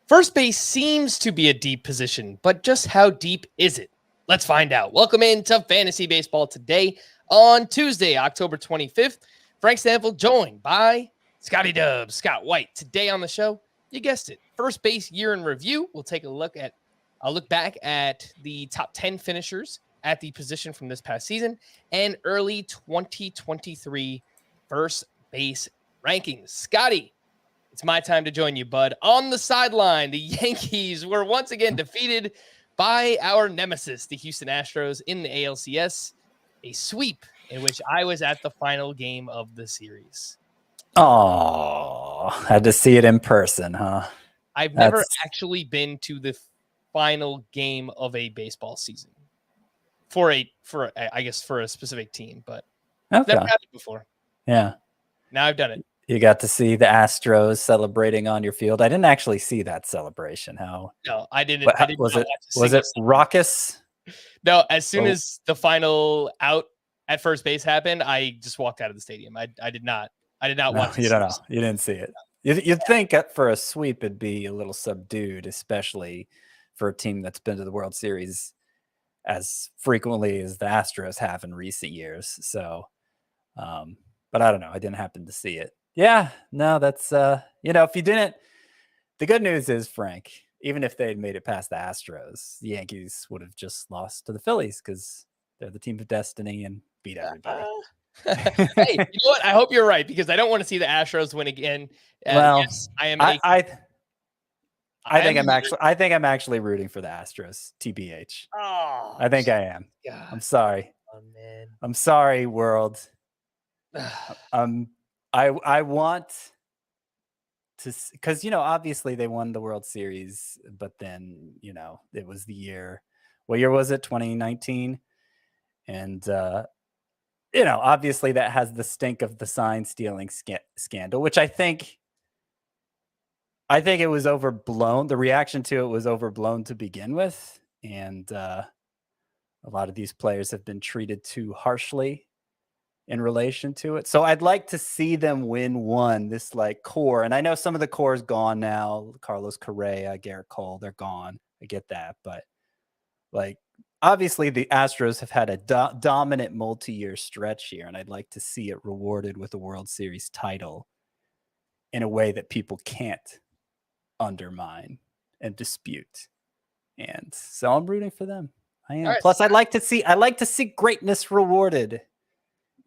First base seems to be a deep position, but just how deep is it? Let's find out. Welcome into Fantasy Baseball today on Tuesday, October 25th. Frank Stampfl joined by Scotty Dubs, Scott White. Today on the show, you guessed it, first base year in review. We'll take a look back at the top 10 finishers at the position from this past season and early 2023 first base rankings. Scotty, it's my time to join you, bud. On the sideline, the Yankees were once again defeated by our nemesis, the Houston Astros, in the ALCS, a sweep in which I was at the final game of the series. Oh, had to see it in person, huh? I've never actually been to the final game of a baseball season for a specific team, but okay. Never had it before. Yeah. Now I've done it. You got to see the Astros celebrating on your field. I didn't actually see that celebration. How? No, I didn't. What, was it raucous? No, as soon as the final out at first base happened, I just walked out of the stadium. I did not watch it. You don't know. You didn't see it. You'd think for a sweep it'd be a little subdued, especially for a team that's been to the World Series as frequently as the Astros have in recent years. So, but I don't know. I didn't happen to see it. Yeah, no, that's, if you didn't, the good news is, Frank, even if they had made it past the Astros, the Yankees would have just lost to the Phillies because they're the team of destiny and beat everybody. Hey, you know what? I hope you're right because I don't want to see the Astros win again. Well, yes, I am. I think I'm actually rooting for the Astros. TBH. Oh, I think I am. God. I'm sorry. Oh, man. I'm sorry, world. I want to, because, obviously they won the World Series, but then, it was the year, what year was it? 2019. And, obviously that has the stink of the sign stealing scandal, which I think it was overblown. The reaction to it was overblown to begin with. And a lot of these players have been treated too harshly in relation to it. So I'd like to see them win one, this core. And I know some of the core is gone now. Carlos Correa, Garrett Cole, they're gone. I get that. But obviously the Astros have had a dominant multi-year stretch here. And I'd like to see it rewarded with a World Series title in a way that people can't undermine and dispute. And so I'm rooting for them. I am. Right. Plus I'd like to see greatness rewarded.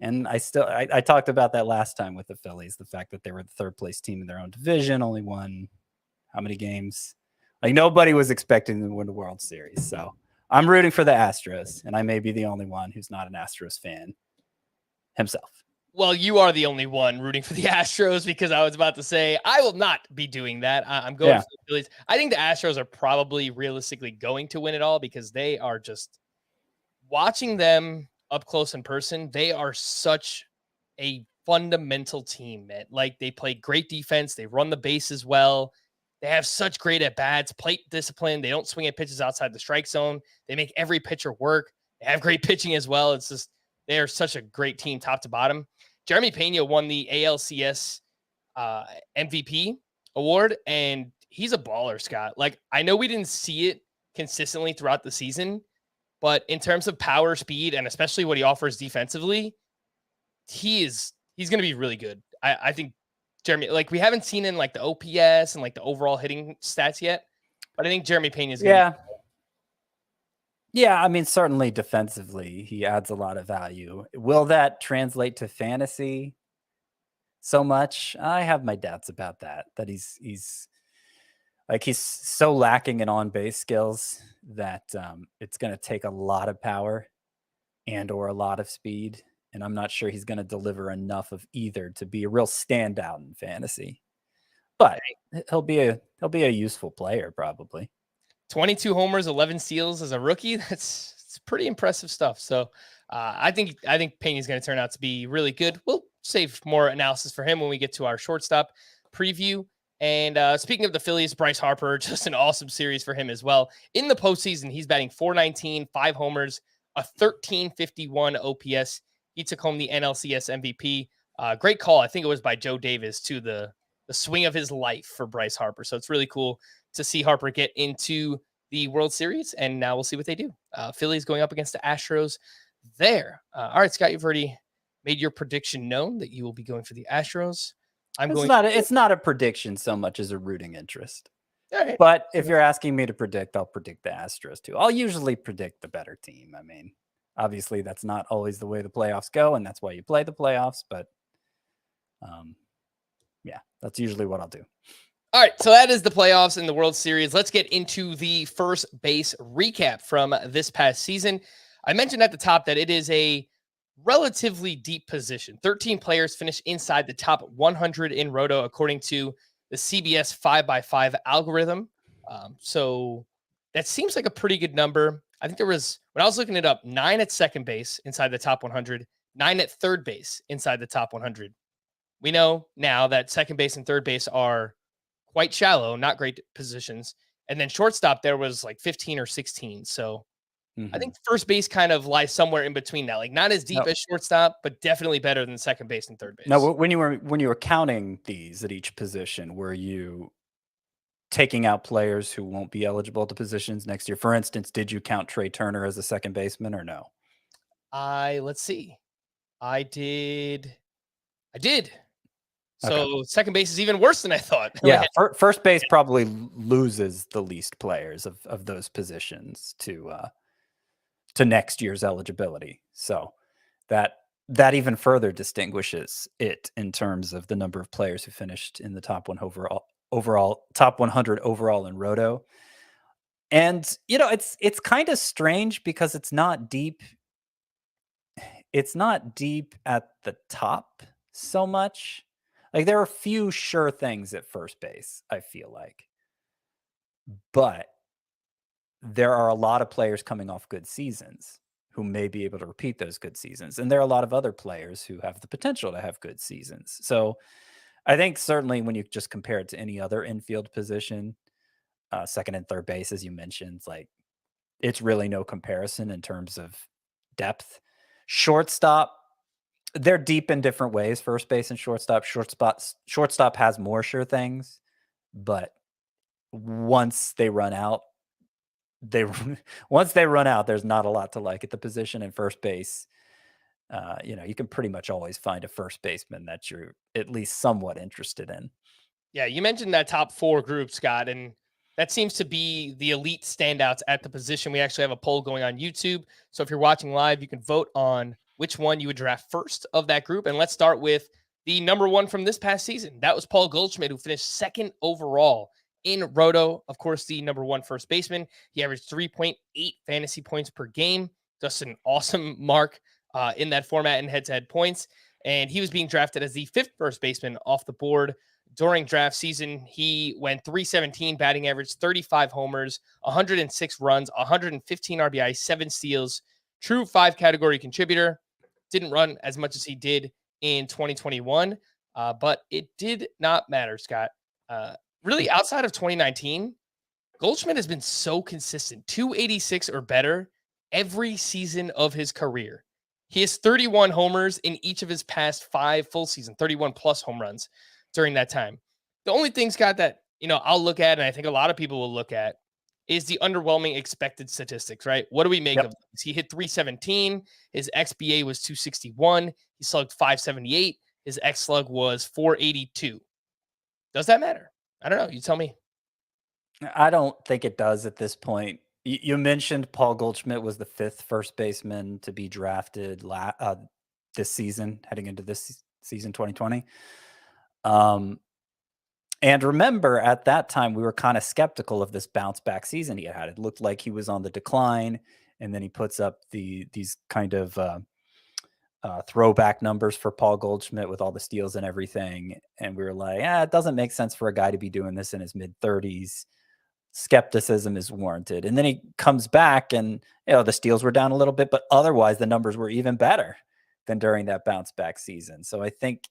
And I talked about that last time with the Phillies, the fact that they were the third place team in their own division, only won how many games? Nobody was expecting them to win the World Series. So I'm rooting for the Astros, and I may be the only one who's not an Astros fan himself. Well, you are the only one rooting for the Astros because I was about to say I will not be doing that. I'm going for the Phillies. I think the Astros are probably realistically going to win it all because they are just watching them up close in person. They are such a fundamental team, man. They play great defense. They run the bases well. They have such great at-bats, plate discipline. They don't swing at pitches outside the strike zone. They make every pitcher work. They have great pitching as well. It's just, they are such a great team top to bottom. Jeremy Pena won the ALCS MVP award, and he's a baller, Scott. I know we didn't see it consistently throughout the season, but in terms of power, speed, and especially what he offers defensively, he's going to be really good. I think Jeremy, we haven't seen in the OPS and the overall hitting stats yet, but I think Jeremy Pena is going to be cool. Yeah, I mean, certainly defensively, he adds a lot of value. Will that translate to fantasy so much? I have my doubts about that he's so lacking in on-base skills that it's going to take a lot of power and or a lot of speed. And I'm not sure he's going to deliver enough of either to be a real standout in fantasy. But he'll be a useful player probably. 22 homers, 11 steals as a rookie. It's pretty impressive stuff. So I think Pena's going to turn out to be really good. We'll save more analysis for him when we get to our shortstop preview. And speaking of the Phillies, Bryce Harper, just an awesome series for him as well. In the postseason, he's batting .419, 5 homers, a 1351 OPS. He took home the NLCS MVP. Great call. I think it was by Joe Davis to the the swing of his life for Bryce Harper. So it's really cool to see Harper get into the World Series, and now we'll see what they do. Phillies going up against the Astros there. All right, Scott, you've already made your prediction known that you will be going for the Astros. It's not a prediction so much as a rooting interest. All right. But if you're asking me to predict, I'll predict the Astros too. I'll usually predict the better team. I mean, obviously that's not always the way the playoffs go, and that's why you play the playoffs. But yeah, that's usually what I'll do. All right, so that is the playoffs in the World Series. Let's get into the first base recap from this past season. I mentioned at the top that it is a relatively deep position. 13 players finished inside the top 100 in Roto, according to the CBS 5x5 algorithm. So that seems like a pretty good number. I think there was, when I was looking it up, 9 at second base inside the top 100, 9 at third base inside the top 100. We know now that second base and third base are quite shallow, not great positions. And then shortstop, there was like 15 or 16. So I think first base kind of lies somewhere in between that, like not as deep as shortstop, but definitely better than second base and third base. Now, when you were counting these at each position, were you taking out players who won't be eligible at the positions next year? For instance, did you count Trey Turner as a second baseman or no? Let's see. I did. So second base is even worse than I thought. Yeah, first base probably loses the least players of those positions to next year's eligibility. So that even further distinguishes it in terms of the number of players who finished in the top 100 overall in Roto. And it's kind of strange because it's not deep. It's not deep at the top so much. Like there are a few sure things at first base, I feel like. But there are a lot of players coming off good seasons who may be able to repeat those good seasons. And there are a lot of other players who have the potential to have good seasons. So I think certainly when you just compare it to any other infield position, second and third base, as you mentioned, like it's really no comparison in terms of depth. Shortstop, they're deep in different ways. First base and shortstop. Shortstop has more sure things, but once they run out, there's not a lot to like at the position. In first base, you can pretty much always find a first baseman that you're at least somewhat interested in. Yeah, you mentioned that top 4 group, Scott, and that seems to be the elite standouts at the position. We actually have a poll going on YouTube. So if you're watching live, you can vote on which one you would draft first of that group. And let's start with the number 1 from this past season. That was Paul Goldschmidt, who finished second overall in Roto. Of course, the number 1 first baseman. He averaged 3.8 fantasy points per game. Just an awesome mark in that format in head-to-head points. And he was being drafted as the 5th first baseman off the board. During draft season, he went .317 batting average, 35 homers, 106 runs, 115 RBI, 7 steals, true 5 category contributor. Didn't run as much as he did in 2021, but it did not matter, Scott. Really, outside of 2019, Goldschmidt has been so consistent, 286 or better every season of his career. He has 31 homers in each of his past 5 full seasons, 31 plus home runs during that time. The only thing, Scott, that I'll look at, and I think a lot of people will look at, is the underwhelming expected statistics, right? What do we make of this? He hit 317. His XBA was 261. He slugged 578. His X slug was 482. Does that matter? I don't know. You tell me. I don't think it does at this point. You mentioned Paul Goldschmidt was the 5th first baseman to be drafted this season, heading into this season, 2020. And remember, at that time, we were kind of skeptical of this bounce back season he had. It looked like he was on the decline, and then he puts up these kind of throwback numbers for Paul Goldschmidt with all the steals and everything. And we were like, it doesn't make sense for a guy to be doing this in his mid-30s. Skepticism is warranted. And then he comes back, and the steals were down a little bit, but otherwise the numbers were even better than during that bounce back season. So I think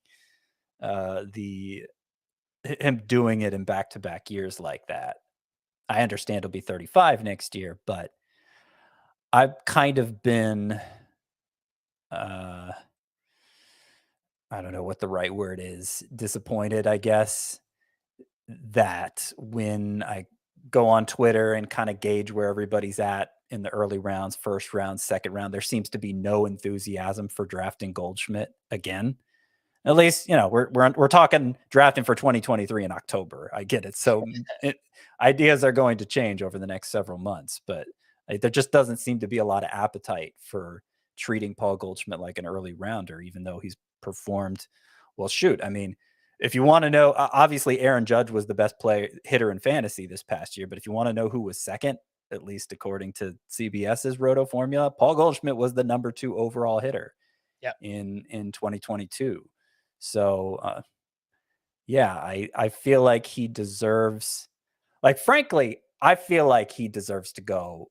him doing it in back-to-back years like that, I understand he'll be 35 next year, but I've kind of been, I don't know what the right word is, disappointed, I guess, that when I go on Twitter and kind of gauge where everybody's at in the early rounds, first round, second round, there seems to be no enthusiasm for drafting Goldschmidt again. At least, we're talking drafting for 2023 in October. I get it. So ideas are going to change over the next several months, but there just doesn't seem to be a lot of appetite for treating Paul Goldschmidt like an early rounder, even though he's performed. Well, shoot. I mean, if you want to know, obviously Aaron Judge was the best hitter in fantasy this past year, but if you want to know who was second, at least according to CBS's Roto formula, Paul Goldschmidt was the number 2 overall hitter in 2022. So, I feel like he deserves, frankly, I feel like he deserves to go.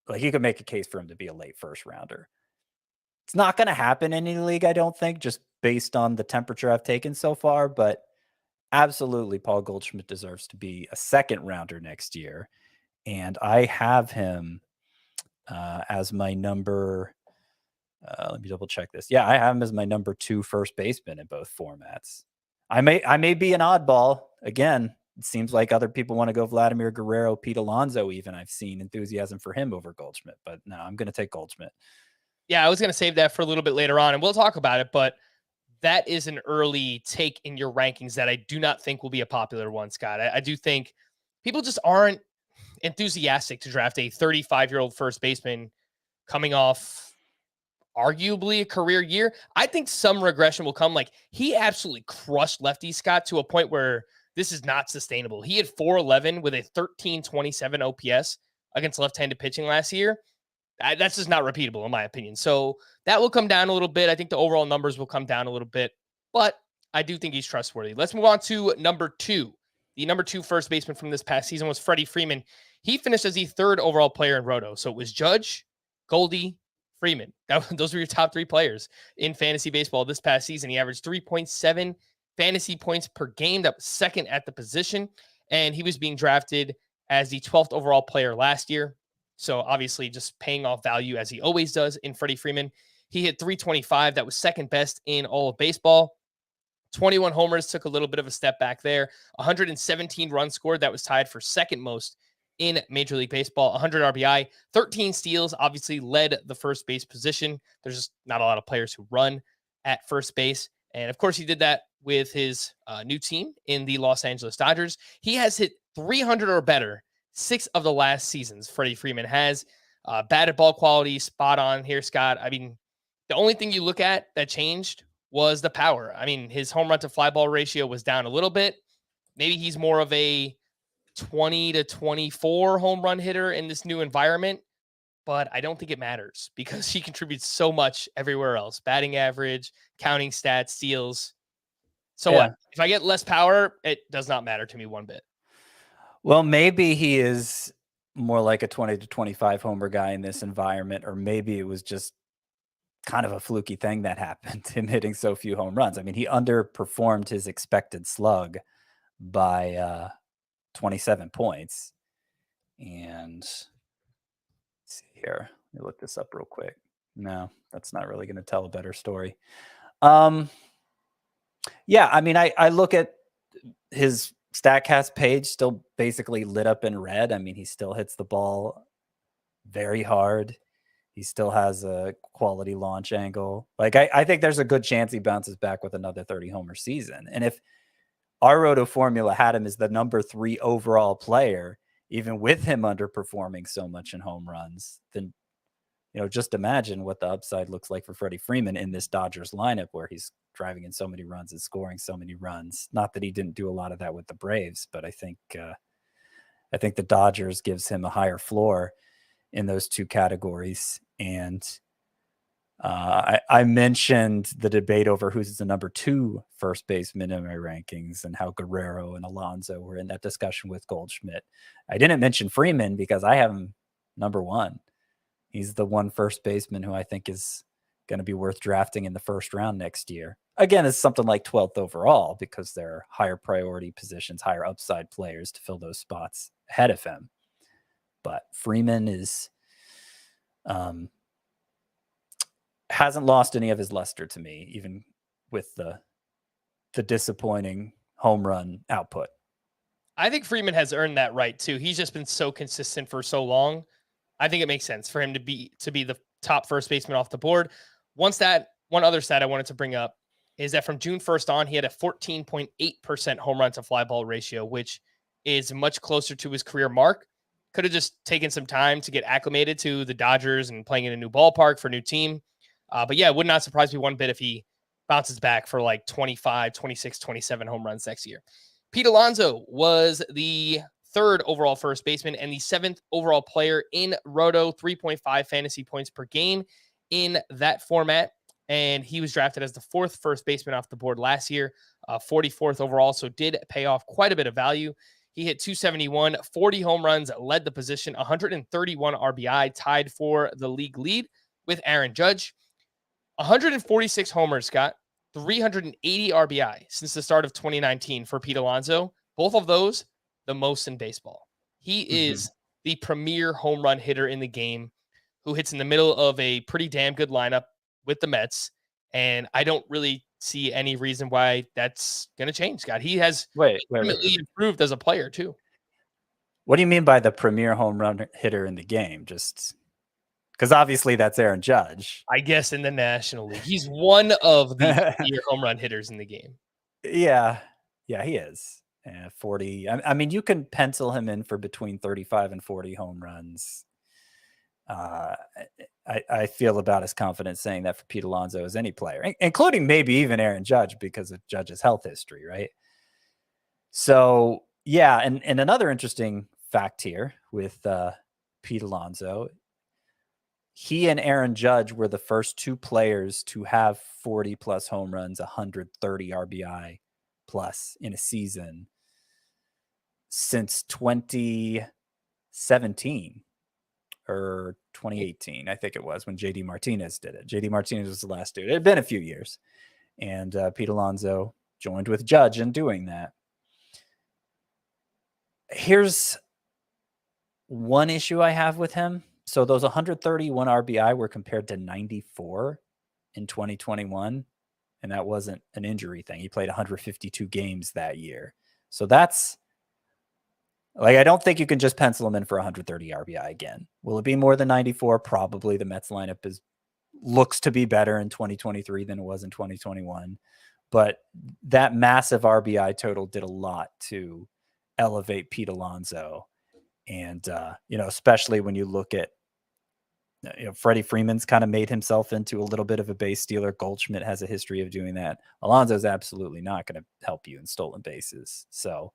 Like, you could make a case for him to be a late first rounder. It's not going to happen in any league, I don't think, just based on the temperature I've taken so far. But absolutely, Paul Goldschmidt deserves to be a second rounder next year. And I have him as my number. Let me double check this. Yeah, I have him as my number 2 first baseman in both formats. I may be an oddball. Again, it seems like other people want to go Vladimir Guerrero, Pete Alonso even. I've seen enthusiasm for him over Goldschmidt, but no, I'm going to take Goldschmidt. Yeah, I was going to save that for a little bit later on, and we'll talk about it, but that is an early take in your rankings that I do not think will be a popular one, Scott. I do think people just aren't enthusiastic to draft a 35-year-old first baseman coming off arguably a career year. I think some regression will come. Like, he absolutely crushed lefties, Scott, to a point where this is not sustainable. He had 411 with a 1327 OPS against left-handed pitching last year. That's just not repeatable, in my opinion. So that will come down a little bit. I think the overall numbers will come down a little bit, but I do think he's trustworthy. Let's move on to number 2. The number 2 first baseman from this past season was Freddie Freeman. He finished as the 3rd overall player in Roto. So it was Judge, Goldie, Freeman. Those were your top 3 players in fantasy baseball this past season. He averaged 3.7 fantasy points per game. That was 2nd at the position. And he was being drafted as the 12th overall player last year. So obviously just paying off value as he always does in Freddie Freeman. He hit 325. That was 2nd best in all of baseball. 21 homers, took a little bit of a step back there. 117 runs scored. That was tied for 2nd most in Major League Baseball. 100 RBI, 13 steals, obviously led the first base position. There's just not a lot of players who run at first base. And of course, he did that with his new team in the Los Angeles Dodgers. He has hit 300 or better 6 of the last seasons. Freddie Freeman has batted ball quality, spot on here, Scott. I mean, the only thing you look at that changed was the power. I mean, his home run to fly ball ratio was down a little bit. Maybe he's more of a 20 to 24 home run hitter in this new environment, but I don't think it matters because he contributes so much everywhere else. Batting average, counting stats, steals. So what? If I get less power, it does not matter to me one bit. Well, maybe he is more like a 20 to 25 homer guy in this environment, or maybe it was just kind of a fluky thing that happened, him hitting so few home runs. I mean, he underperformed his expected slug by 27 points. And let's see here. Let me look this up real quick. No, that's not really going to tell a better story. Yeah, I mean, I look at his StatCast page, still basically lit up in red. I mean, he still hits the ball very hard. He still has a quality launch angle. Like, I think there's a good chance he bounces back with another 30 homer season. And if our Roto formula had him as the number 3 overall player, even with him underperforming so much in home runs, then, just imagine what the upside looks like for Freddie Freeman in this Dodgers lineup where he's driving in so many runs and scoring so many runs. Not that he didn't do a lot of that with the Braves, but I think the Dodgers gives him a higher floor in those 2 categories. And I mentioned the debate over who's the number 2 first baseman in my rankings and how Guerrero and Alonso were in that discussion with Goldschmidt. I didn't mention Freeman because I have him number 1. He's the 1 first baseman who I think is going to be worth drafting in the first round next year. Again, it's something like 12th overall because there are higher priority positions, higher upside players to fill those spots ahead of him. But Freeman is hasn't lost any of his luster to me, even with the disappointing home run output. I think Freeman has earned that right too. He's just been so consistent for so long. I think it makes sense for him to be the top first baseman off the board. One other stat I wanted to bring up is that from June 1st on, he had a 14.8% home run to fly ball ratio, which is much closer to his career mark. Could have just taken some time to get acclimated to the Dodgers and playing in a new ballpark for a new team. But yeah, it would not surprise me one bit if he bounces back for like 25, 26, 27 home runs next year. Pete Alonso was the 3rd overall first baseman and the 7th overall player in Roto, 3.5 fantasy points per game in that format. And he was drafted as the 4th first baseman off the board last year, 44th overall. So did pay off quite a bit of value. He hit 271, 40 home runs, led the position, 131 RBI, tied for the league lead with Aaron Judge. 146 homers, Scott, 380 RBI since the start of 2019 for Pete Alonso. Both of those, the most in baseball. He is the premier home run hitter in the game who hits in the middle of a pretty damn good lineup with the Mets. And I don't really see any reason why that's going to change, Scott. He has improved as a player too. What do you mean by the premier home run hitter in the game? Just because obviously that's Aaron Judge. I guess in the National League. He's one of the premier home run hitters in the game. Yeah, he is. 40. I mean, you can pencil him in for between 35 and 40 home runs. I feel about as confident saying that for Pete Alonso as any player, including maybe even Aaron Judge because of Judge's health history, right? So, yeah, and another interesting fact here with Pete Alonso, he and Aaron Judge were the first 2 players to have 40-plus home runs, 130 RBI plus in a season since 2017. Or 2018, I think it was, when JD Martinez did it. JD Martinez was the last dude. It had been a few years. And Pete Alonso joined with Judge in doing that. Here's one issue I have with him. So those 131 RBI were compared to 94 in 2021. And that wasn't an injury thing. He played 152 games that year. So that's, like, I don't think you can just pencil him in for 130 RBI again. Will it be more than 94? Probably. The Mets lineup looks to be better in 2023 than it was in 2021. But that massive RBI total did a lot to elevate Pete Alonso. And, especially when you look at, Freddie Freeman's kind of made himself into a little bit of a base stealer. Goldschmidt has a history of doing that. Alonso's absolutely not going to help you in stolen bases. So,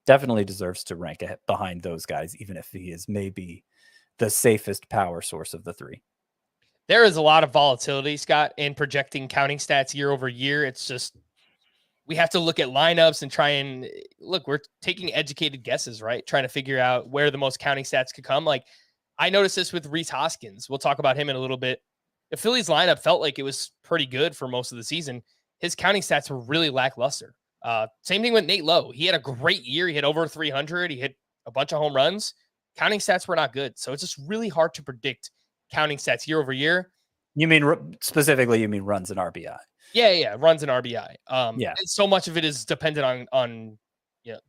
definitely deserves to rank behind those guys, even if he is maybe the safest power source of the 3. There is a lot of volatility, Scott, in projecting counting stats year over year. It's just, we have to look at lineups and try and look, we're taking educated guesses, right? Trying to figure out where the most counting stats could come. Like, I noticed this with Rhys Hoskins. We'll talk about him in a little bit. The Phillies lineup felt like it was pretty good for most of the season. His counting stats were really lackluster. Same thing with Nate Lowe. He had a great year. He hit over 300. He hit a bunch of home runs. Counting stats were not good. So it's just really hard to predict counting stats year over year. You mean specifically, you mean runs and RBI? Yeah. Runs and RBI. And so much of it is dependent on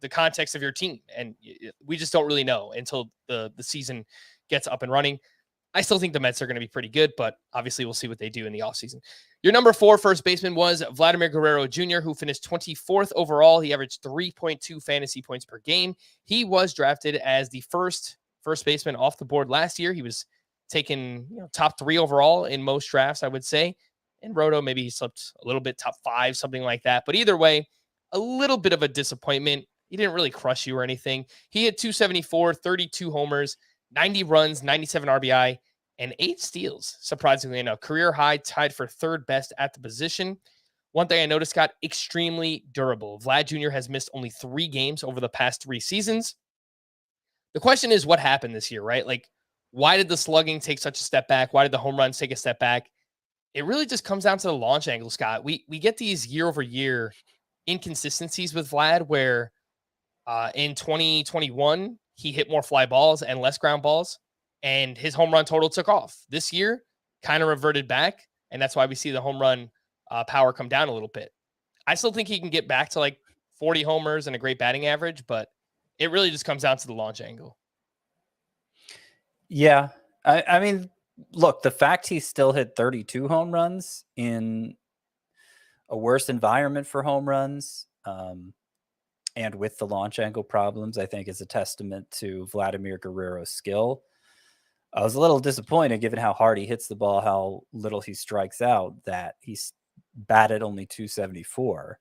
the context of your team. And we just don't really know until the season gets up and running. I still think the Mets are going to be pretty good, but obviously we'll see what they do in the offseason. Your number 4 first baseman was Vladimir Guerrero Jr., who finished 24th overall. He averaged 3.2 fantasy points per game. He was drafted as the first baseman off the board last year. He was taken top 3 overall in most drafts, I would say. In Roto, maybe he slipped a little bit, top 5, something like that. But either way, a little bit of a disappointment. He didn't really crush you or anything. He hit 274, 32 homers, 90 runs, 97 RBI, and 8 steals, surprisingly enough. Career high, tied for 3rd best at the position. One thing I noticed, got extremely durable. Vlad Jr. has missed only 3 games over the past 3 seasons. The question is, what happened this year, right? Like, why did the slugging take such a step back? Why did the home runs take a step back? It really just comes down to the launch angle, Scott. We get these year-over-year inconsistencies with Vlad where in 2021, he hit more fly balls and less ground balls, and his home run total took off. This year, kind of reverted back, and that's why we see the home run power come down a little bit. I still think he can get back to like 40 homers and a great batting average, but it really just comes down to the launch angle. Yeah. I mean, look, the fact he still hit 32 home runs in a worse environment for home runs, and with the launch angle problems, I think is a testament to Vladimir Guerrero's skill. I was a little disappointed given how hard he hits the ball, how little he strikes out, that he's batted only 274.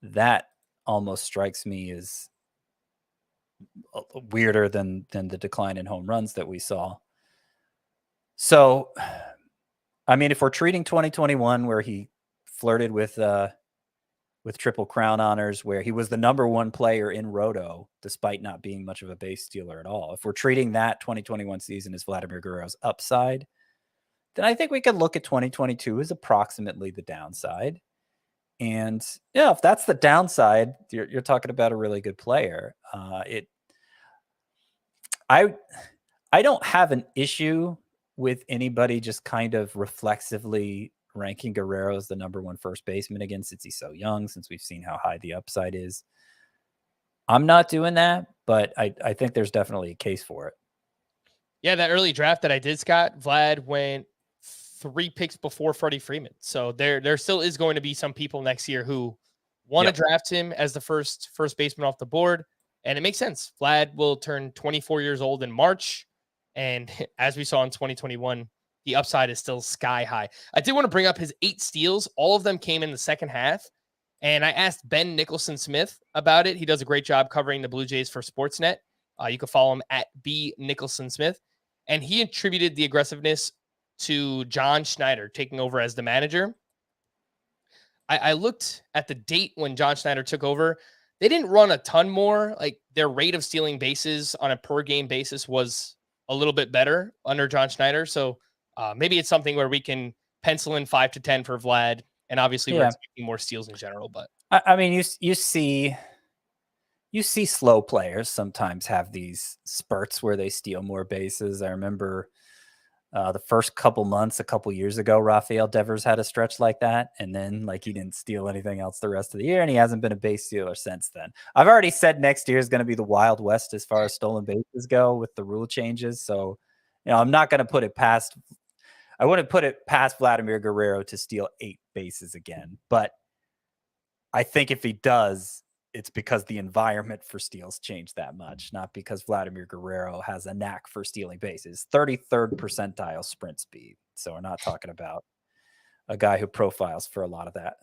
That almost strikes me as weirder than the decline in home runs that we saw. So, I mean, if we're treating 2021 where he flirted with Triple Crown honors, where he was the #1 player in Roto, despite not being much of a base stealer at all, if we're treating that 2021 season as Vladimir Guerrero's upside, then I think we could look at 2022 as approximately the downside. And yeah, if that's the downside, you're talking about a really good player. I don't have an issue with anybody just kind of reflexively ranking Guerrero as the #1 first baseman again, since he's so young, since we've seen how high the upside is. I'm not doing that, but I think there's definitely a case for it. Yeah, that early draft that I did, Scott, Vlad went 3 picks before Freddie Freeman. So there still is going to be some people next year who want to draft him as the first baseman off the board. And it makes sense. Vlad will turn 24 years old in March. And as we saw in 2021, the upside is still sky high. I did want to bring up his 8 steals. All of them came in the second half. And I asked Ben Nicholson-Smith about it. He does a great job covering the Blue Jays for Sportsnet. You can follow him at B Nicholson-Smith. And he attributed the aggressiveness to John Schneider taking over as the manager. I looked at the date when John Schneider took over. They didn't run a ton more. Like, their rate of stealing bases on a per game basis was a little bit better under John Schneider. So maybe it's something where we can pencil in 5 to 10 for Vlad. And obviously we're expecting more steals in general, but I mean, you see slow players sometimes have these spurts where they steal more bases. I remember the first couple months, a couple years ago, Rafael Devers had a stretch like that. And then he didn't steal anything else the rest of the year. And he hasn't been a base stealer since then. I've already said next year is going to be the Wild West as far as stolen bases go with the rule changes. So, I'm not going to put it past, I wouldn't put it past Vladimir Guerrero to steal 8 bases again. But I think if he does, it's because the environment for steals changed that much, not because Vladimir Guerrero has a knack for stealing bases. 33rd percentile sprint speed. So we're not talking about a guy who profiles for a lot of that.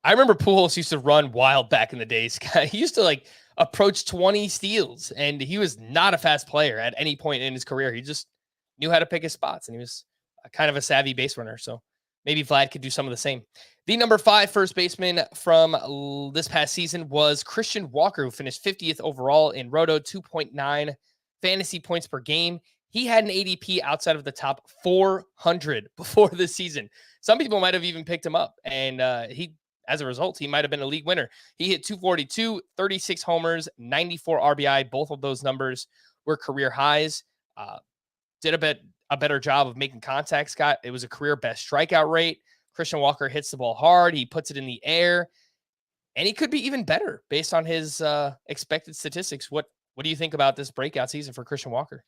I remember Pujols used to run wild back in the days. He used to approach 20 steals, and he was not a fast player at any point in his career. He just knew how to pick his spots, and he was kind of a savvy base runner. So maybe Vlad could do some of the same. The #5 first baseman from this past season was Christian Walker, who finished 50th overall in Roto, 2.9 fantasy points per game. He had an ADP outside of the top 400 before this season. Some people might have even picked him up, and as a result, he might have been a league winner. He hit 242, 36 homers, 94 RBI. Both of those numbers were career highs. Did a better job of making contact, Scott. It was a career best strikeout rate. Christian Walker hits the ball hard. He puts it in the air, and he could be even better based on his expected statistics. What do you think about this breakout season for Christian Walker?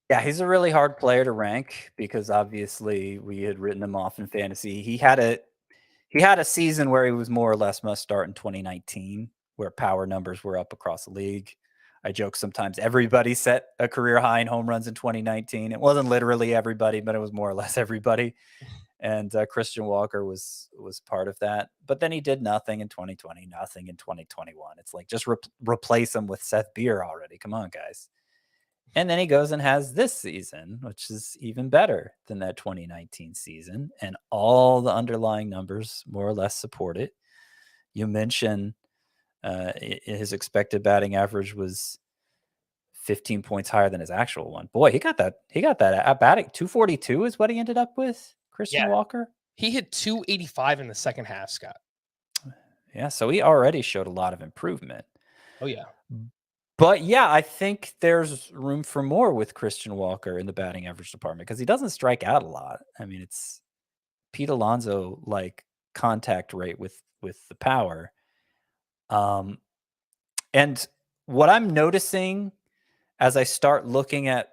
Yeah, he's a really hard player to rank because obviously we had written him off in fantasy. He had a season where he was more or less must start in 2019, where power numbers were up across the league. I joke sometimes everybody set a career high in home runs in 2019. It wasn't literally everybody, but it was more or less everybody. And Christian Walker was part of that. But then he did nothing in 2020, nothing in 2021. It's like, just replace him with Seth Beer already. Come on, guys. And then he goes and has this season, which is even better than that 2019 season. And all the underlying numbers more or less support it. You mentioned his expected batting average was 15 points higher than his actual one. Boy, he got that at batting. 242 is what he ended up with, Christian Walker. He hit 285 in the second half, Scott. Yeah, so he already showed a lot of improvement. Oh, yeah. But yeah, I think there's room for more with Christian Walker in the batting average department because he doesn't strike out a lot. I mean, it's Pete Alonso contact rate with the power. And what I'm noticing as I start looking at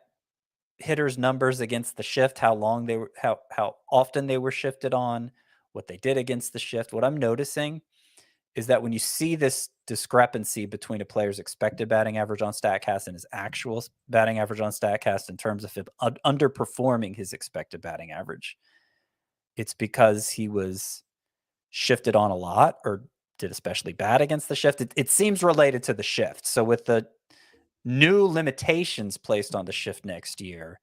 hitters' numbers against the shift, how often they were shifted on, what they did against the shift. What I'm noticing is that when you see this discrepancy between a player's expected batting average on StatCast and his actual batting average on StatCast in terms of him underperforming his expected batting average, it's because he was shifted on a lot or did especially bad against the shift. It seems related to the shift. So with the new limitations placed on the shift next year,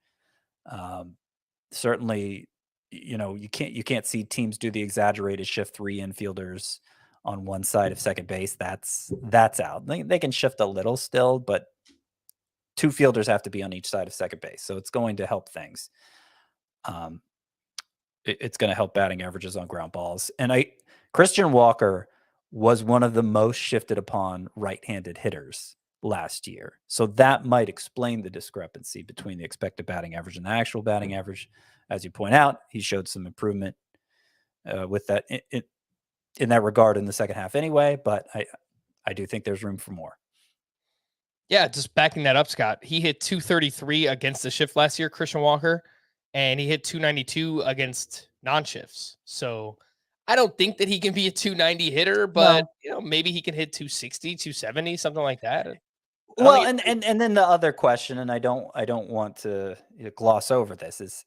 certainly, you can't see teams do the exaggerated shift 3 infielders on one side of second base. That's out. They can shift a little still, but 2 fielders have to be on each side of second base. So it's going to help things. It's going to help batting averages on ground balls. And Christian Walker was one of the most shifted upon right-handed hitters last year. So that might explain the discrepancy between the expected batting average and the actual batting average. As you point out, he showed some improvement with that in that regard in the second half anyway, but I do think there's room for more. Yeah, just backing that up, Scott. He hit 233 against the shift last year, Christian Walker, and he hit 292 against non-shifts. So I don't think that he can be a 290 hitter, but maybe he can hit 260, 270, something like that. Well, and then the other question, and I don't want to gloss over this,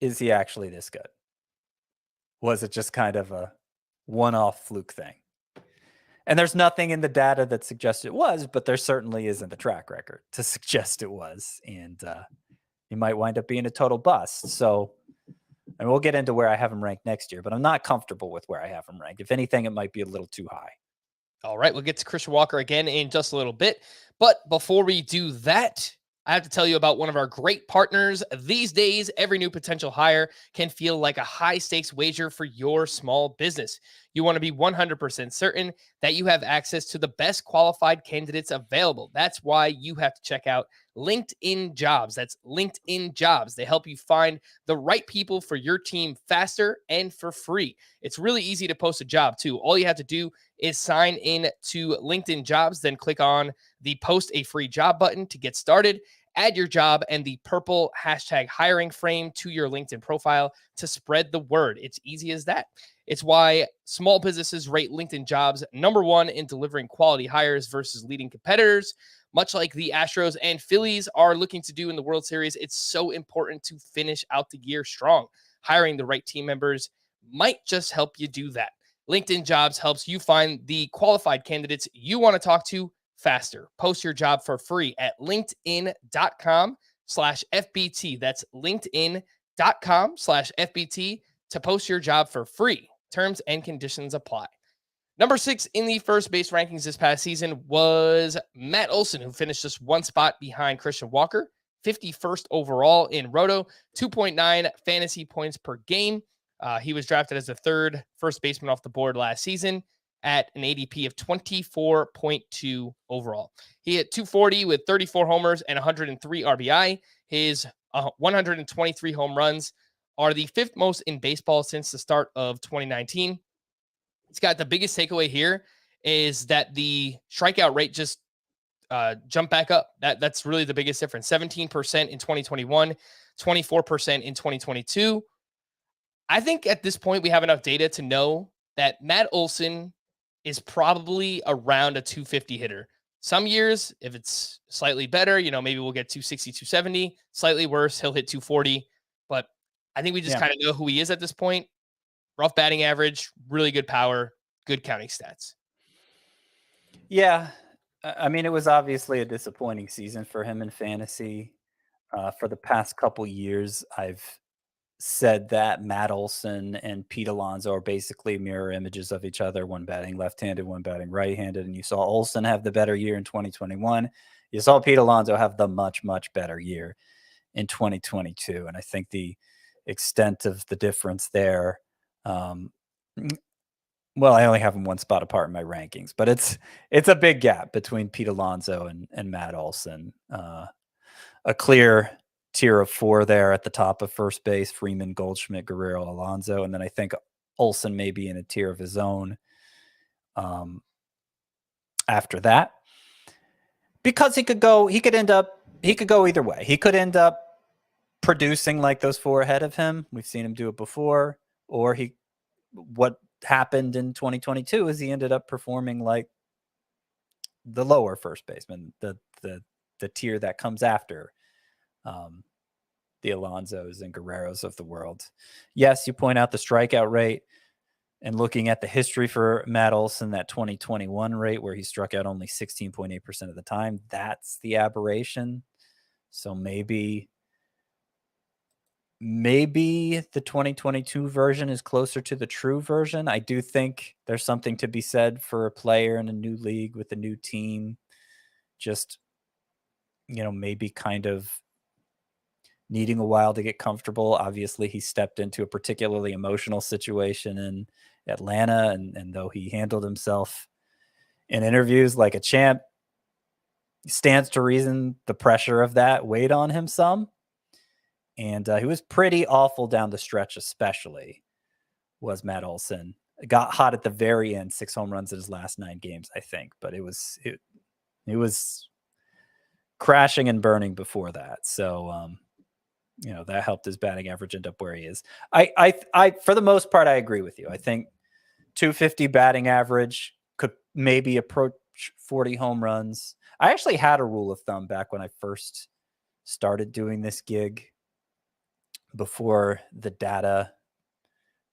is he actually this good? Was it just kind of a one-off fluke thing? And there's nothing in the data that suggests it was, but there certainly isn't the track record to suggest it was. And he might wind up being a total bust. So, and we'll get into where I have him ranked next year, but I'm not comfortable with where I have him ranked. If anything, it might be a little too high. All right, we'll get to Christian Walker again in just a little bit. But before we do that, I have to tell you about one of our great partners. These days, every new potential hire can feel like a high-stakes wager for your small business. You want to be 100% certain that you have access to the best qualified candidates available. That's why you have to check out LinkedIn Jobs. That's LinkedIn Jobs. They help you find the right people for your team faster and for free. It's really easy to post a job, too. All you have to do is sign in to LinkedIn Jobs, then click on the Post a Free Job button to get started. Add your job and the purple hashtag hiring frame to your LinkedIn profile to spread the word. It's easy as that. It's why small businesses rate LinkedIn Jobs #1 in delivering quality hires versus leading competitors. Much like the Astros and Phillies are looking to do in the World Series, it's so important to finish out the year strong. Hiring the right team members might just help you do that. LinkedIn Jobs helps you find the qualified candidates you want to talk to faster. Post your job for free at linkedin.com/FBT. That's linkedin.com/FBT to post your job for free. Terms and conditions apply. Number 6 in the first base rankings this past season was Matt Olson, who finished just one spot behind Christian Walker, 51st overall in Roto, 2.9 fantasy points per game. He was drafted as the third first baseman off the board last season at an ADP of 24.2 overall. He hit 240 with 34 homers and 103 RBI. His 123 home runs are the 5th most in baseball since the start of 2019. Scott, the biggest takeaway here is that the strikeout rate just jumped back up. That's really the biggest difference. 17% in 2021, 24% in 2022. I think at this point we have enough data to know that Matt Olson is probably around a 250 hitter. Some years, if it's slightly better, maybe we'll get 260, 270. Slightly worse, he'll hit 240. But I think we just kind of know who he is at this point. Rough batting average, really good power, good counting stats. Yeah. I mean, it was obviously a disappointing season for him in fantasy. For the past couple years, I've said that Matt Olson and Pete Alonso are basically mirror images of each other, one batting left-handed, one batting right-handed. And you saw Olson have the better year in 2021. You saw Pete Alonso have the much, much better year in 2022. And I think the extent of the difference there, well, I only have them one spot apart in my rankings, but it's a big gap between Pete Alonso and Matt Olson. A clear tier of 4 there at the top of first base: Freeman, Goldschmidt, Guerrero, Alonso. And then I think Olson may be in a tier of his own after that. Because he could go either way. He could end up producing like those four ahead of him. We've seen him do it before. Or what happened in 2022 is he ended up performing like the lower first baseman, the tier that comes after the Alonsos and Guerreros of the world. Yes, you point out the strikeout rate, and looking at the history for Matt Olson, that 2021 rate where he struck out only 16.8% of the time, that's the aberration. So maybe the 2022 version is closer to the true version. I do think there's something to be said for a player in a new league with a new team, just, maybe kind of needing a while to get comfortable. Obviously, he stepped into a particularly emotional situation in Atlanta, and though he handled himself in interviews like a champ, stands to reason the pressure of that weighed on him some. And he was pretty awful down the stretch, especially, was Matt Olson. Got hot at the very end, 6 home runs in his last 9 games, I think. But it was crashing and burning before that. So, that helped his batting average end up where he is. I for the most part, I agree with you. I think 250 batting average could maybe approach 40 home runs. I actually had a rule of thumb back when I first started doing this gig, before the data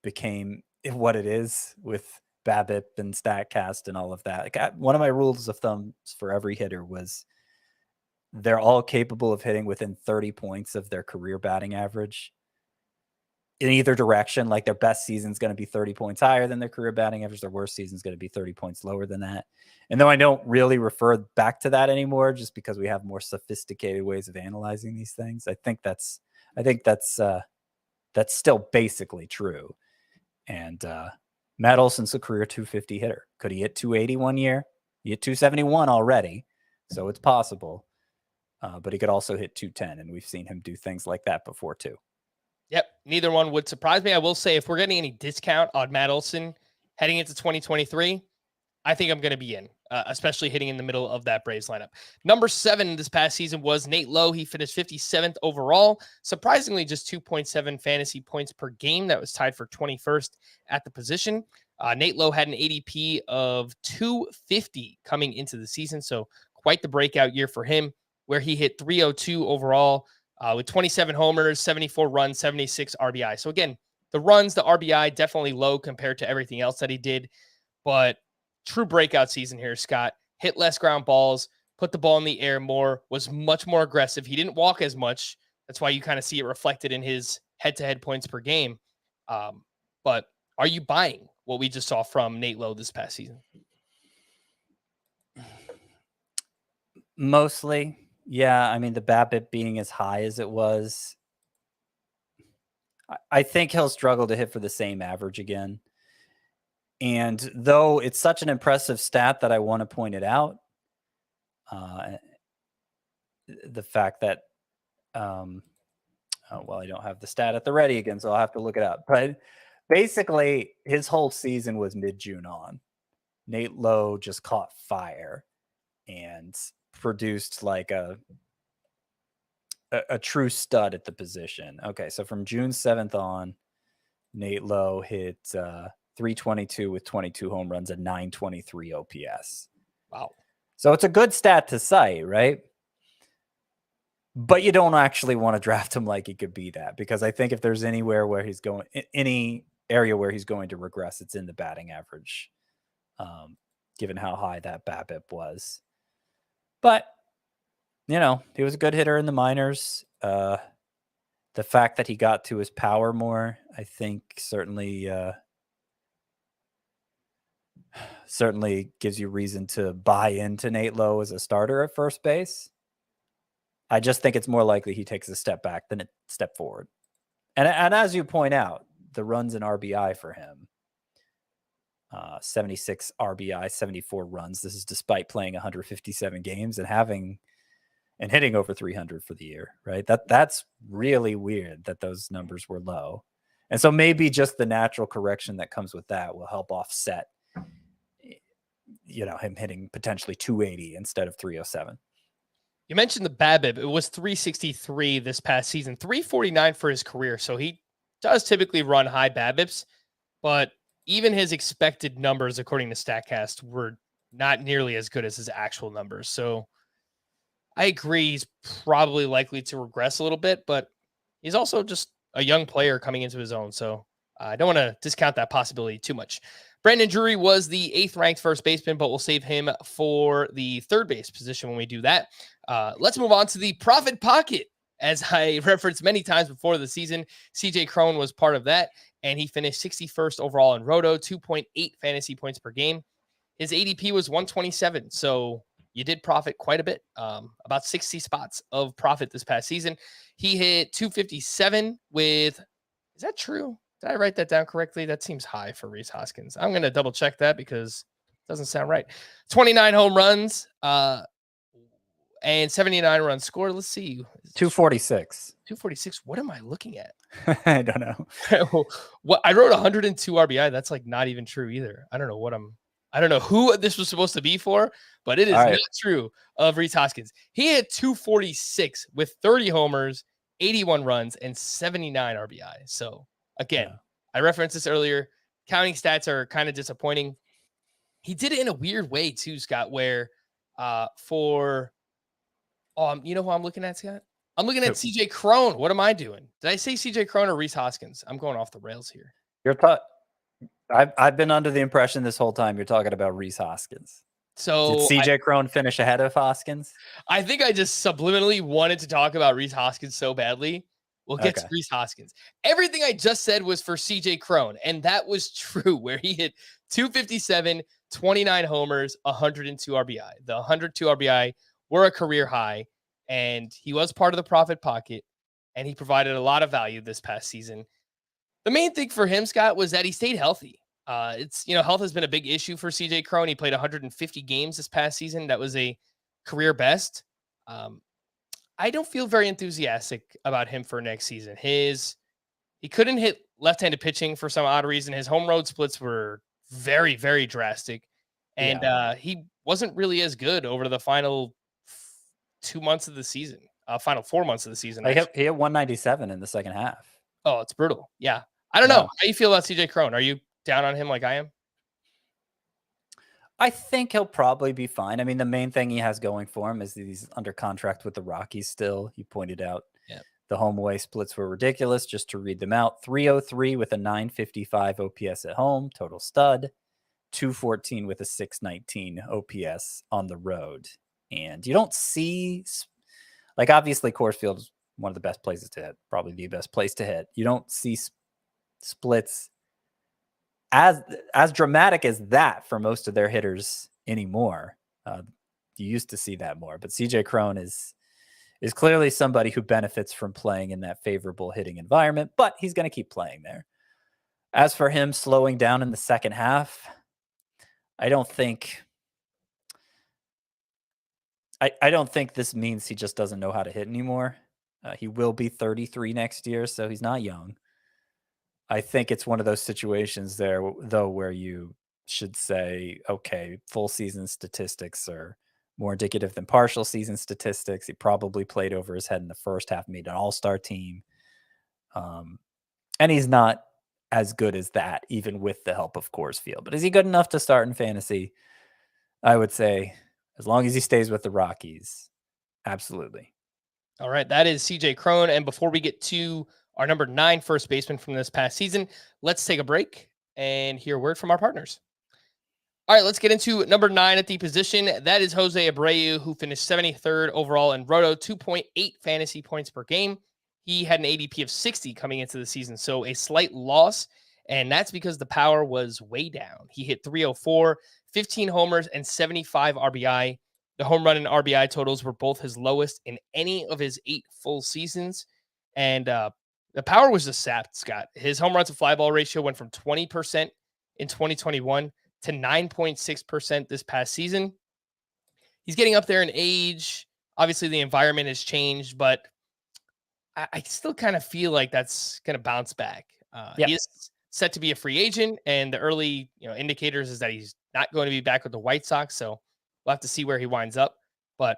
became what it is with BABIP and StatCast and all of that. Like, one of my rules of thumb for every hitter was they're all capable of hitting within 30 points of their career batting average in either direction. Like, their best season is going to be 30 points higher than their career batting average. Their worst season is going to be 30 points lower than that. And though I don't really refer back to that anymore, just because we have more sophisticated ways of analyzing these things, I think that's still basically true. And Matt Olson's a career 250 hitter. Could he hit 280 one year? He hit 271 already, so it's possible. But he could also hit 210, and we've seen him do things like that before too. Yep, neither one would surprise me. I will say, if we're getting any discount on Matt Olson heading into 2023, I think I'm going to be in, especially hitting in the middle of that Braves lineup. Number 7 this past season was Nate Lowe. He finished 57th overall. Surprisingly, just 2.7 fantasy points per game. That was tied for 21st at the position. Nate Lowe had an ADP of 250 coming into the season, so quite the breakout year for him, where he hit 302 overall with 27 homers, 74 runs, 76 RBI. So again, the runs, the RBI, definitely low compared to everything else that he did, but true breakout season here, Scott. Hit less ground balls, put the ball in the air more, was much more aggressive. He didn't walk as much. That's why you kind of see it reflected in his head-to-head points per game. But are you buying what we just saw from Nate Lowe this past season? Mostly, yeah. I mean, the BABIP being as high as it was, I think he'll struggle to hit for the same average again. And though it's such an impressive stat that I want to point it out, the fact that, I don't have the stat at the ready again, so I'll have to look it up. But basically, his whole season was mid-June on. Nate Lowe just caught fire and produced like a true stud at the position. Okay, so from June 7th on, Nate Lowe hit 322 with 22 home runs and 923 OPS. Wow. So it's a good stat to cite, right? But you don't actually want to draft him like he could be that, because I think if there's anywhere where he's going, any area where he's going to regress, it's in the batting average, given how high that BABIP was. But, he was a good hitter in the minors. The fact that he got to his power more, I think certainly gives you reason to buy into Nate Lowe as a starter at first base. I just think it's more likely he takes a step back than a step forward. And as you point out, the runs and RBI for him, 76 RBI, 74 runs. This is despite playing 157 games and hitting over 300 for the year, right? That's really weird that those numbers were low. And so maybe just the natural correction that comes with that will help offset, him hitting potentially 280 instead of 307. You mentioned the BABIP. It was 363 this past season, 349 for his career. So he does typically run high BABIPs, but even his expected numbers, according to StatCast, were not nearly as good as his actual numbers. So I agree he's probably likely to regress a little bit, but he's also just a young player coming into his own. So I don't want to discount that possibility too much. Brandon Drury was the 8th ranked first baseman, but we'll save him for the third base position when we do that. Let's move on to the profit pocket. As I referenced many times before the season, CJ Cron was part of that, and he finished 61st overall in Roto, 2.8 fantasy points per game. His ADP was 127, so you did profit quite a bit, about 60 spots of profit this past season. He hit 257 with, is that true? Did I write that down correctly? That seems high for Rhys Hoskins. I'm going to double check that because it doesn't sound right. 29 home runs and 79 runs scored. Let's see. 246. 246. What am I looking at? I don't know. What I wrote 102 RBI. That's like not even true either. I don't know who this was supposed to be for, but it is not true of Rhys Hoskins. He had 246 with 30 homers, 81 runs, and 79 RBI. So again, I referenced this earlier. Counting stats are kind of disappointing. He did it in a weird way too, Scott, where you know who I'm looking at, Scott? I'm looking at CJ Cron. What am I doing? Did I say CJ Cron or Rhys Hoskins? I'm going off the rails here. I've been under the impression this whole time you're talking about Rhys Hoskins. So did CJ Cron finish ahead of Hoskins? I think I just subliminally wanted to talk about Rhys Hoskins so badly. We'll get to Rhys Hoskins. Everything I just said was for CJ Cron, and that was true, where he hit 257, 29 homers, 102 RBI. The 102 RBI were a career high, and he was part of the profit pocket, and he provided a lot of value this past season. The main thing for him, Scott, was that he stayed healthy. Health has been a big issue for CJ Cron. He played 150 games this past season. That was a career best. I don't feel very enthusiastic about him for next season. He couldn't hit left-handed pitching for some odd reason. His home road splits were very, very drastic. And he wasn't really as good over the final 2 months of the season, final 4 months of the season. He hit 197 in the second half. Oh, it's brutal. Yeah. I don't know. How do you feel about CJ Cron? Are you down on him like I am? I think he'll probably be fine. I mean, the main thing he has going for him is that he's under contract with the Rockies still. You pointed out the home away splits were ridiculous. Just to read them out: 303 with a 955 OPS at home, total stud. 214 with a 619 OPS on the road. And you don't see, like, obviously Coors Field is one of the best places to hit, probably the best place to hit. You don't see splits as dramatic as that for most of their hitters anymore. You used to see that more, but CJ Cron is clearly somebody who benefits from playing in that favorable hitting environment, but he's going to keep playing there. As for him slowing down in the second half, I don't think this means he just doesn't know how to hit anymore. He will be 33 next year, so he's not young. I think it's one of those situations there, though, where you should say, okay, full season statistics are more indicative than partial season statistics. He probably played over his head in the first half, made an all-star team. And he's not as good as that, even with the help of Coors Field. But is he good enough to start in fantasy? I would say, as long as he stays with the Rockies, absolutely. All right, that is CJ Cron. And before we get to our number 9 first baseman from this past season, let's take a break and hear a word from our partners. All right, let's get into number 9 at the position. That is Jose Abreu, who finished 73rd overall in Roto, 2.8 fantasy points per game. He had an ADP of 60 coming into the season, so a slight loss, and that's because the power was way down. He hit 304, 15 homers, and 75 RBI. The home run and RBI totals were both his lowest in any of his 8 full seasons, and the power was just sapped, Scott. His home run to fly ball ratio went from 20% in 2021 to 9.6% this past season. He's getting up there in age. Obviously, the environment has changed, but I still kind of feel like that's going to bounce back. He is set to be a free agent, and the early indicators is that he's not going to be back with the White Sox, so we'll have to see where he winds up. But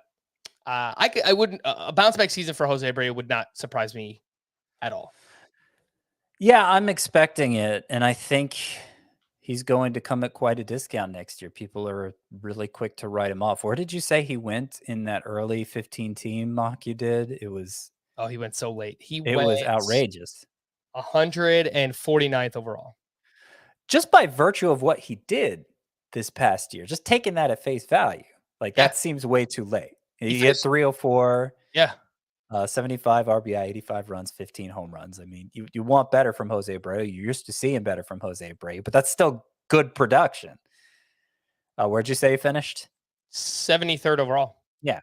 I wouldn't a bounce back season for Jose Abreu would not surprise me at all. Yeah, I'm expecting it, and I think he's going to come at quite a discount next year. People are really quick to write him off. Where did you say he went in that early 15 team mock you did? He went so late. He It went was outrageous. 149th overall. Just by virtue of what he did this past year, just taking that at face value, like that seems way too late. He hit 304. Yeah. 75 RBI, 85 runs, 15 home runs. I mean, you want better from Jose Abreu. You're used to seeing better from Jose Abreu, but that's still good production. Where'd you say he finished? 73rd overall. Yeah.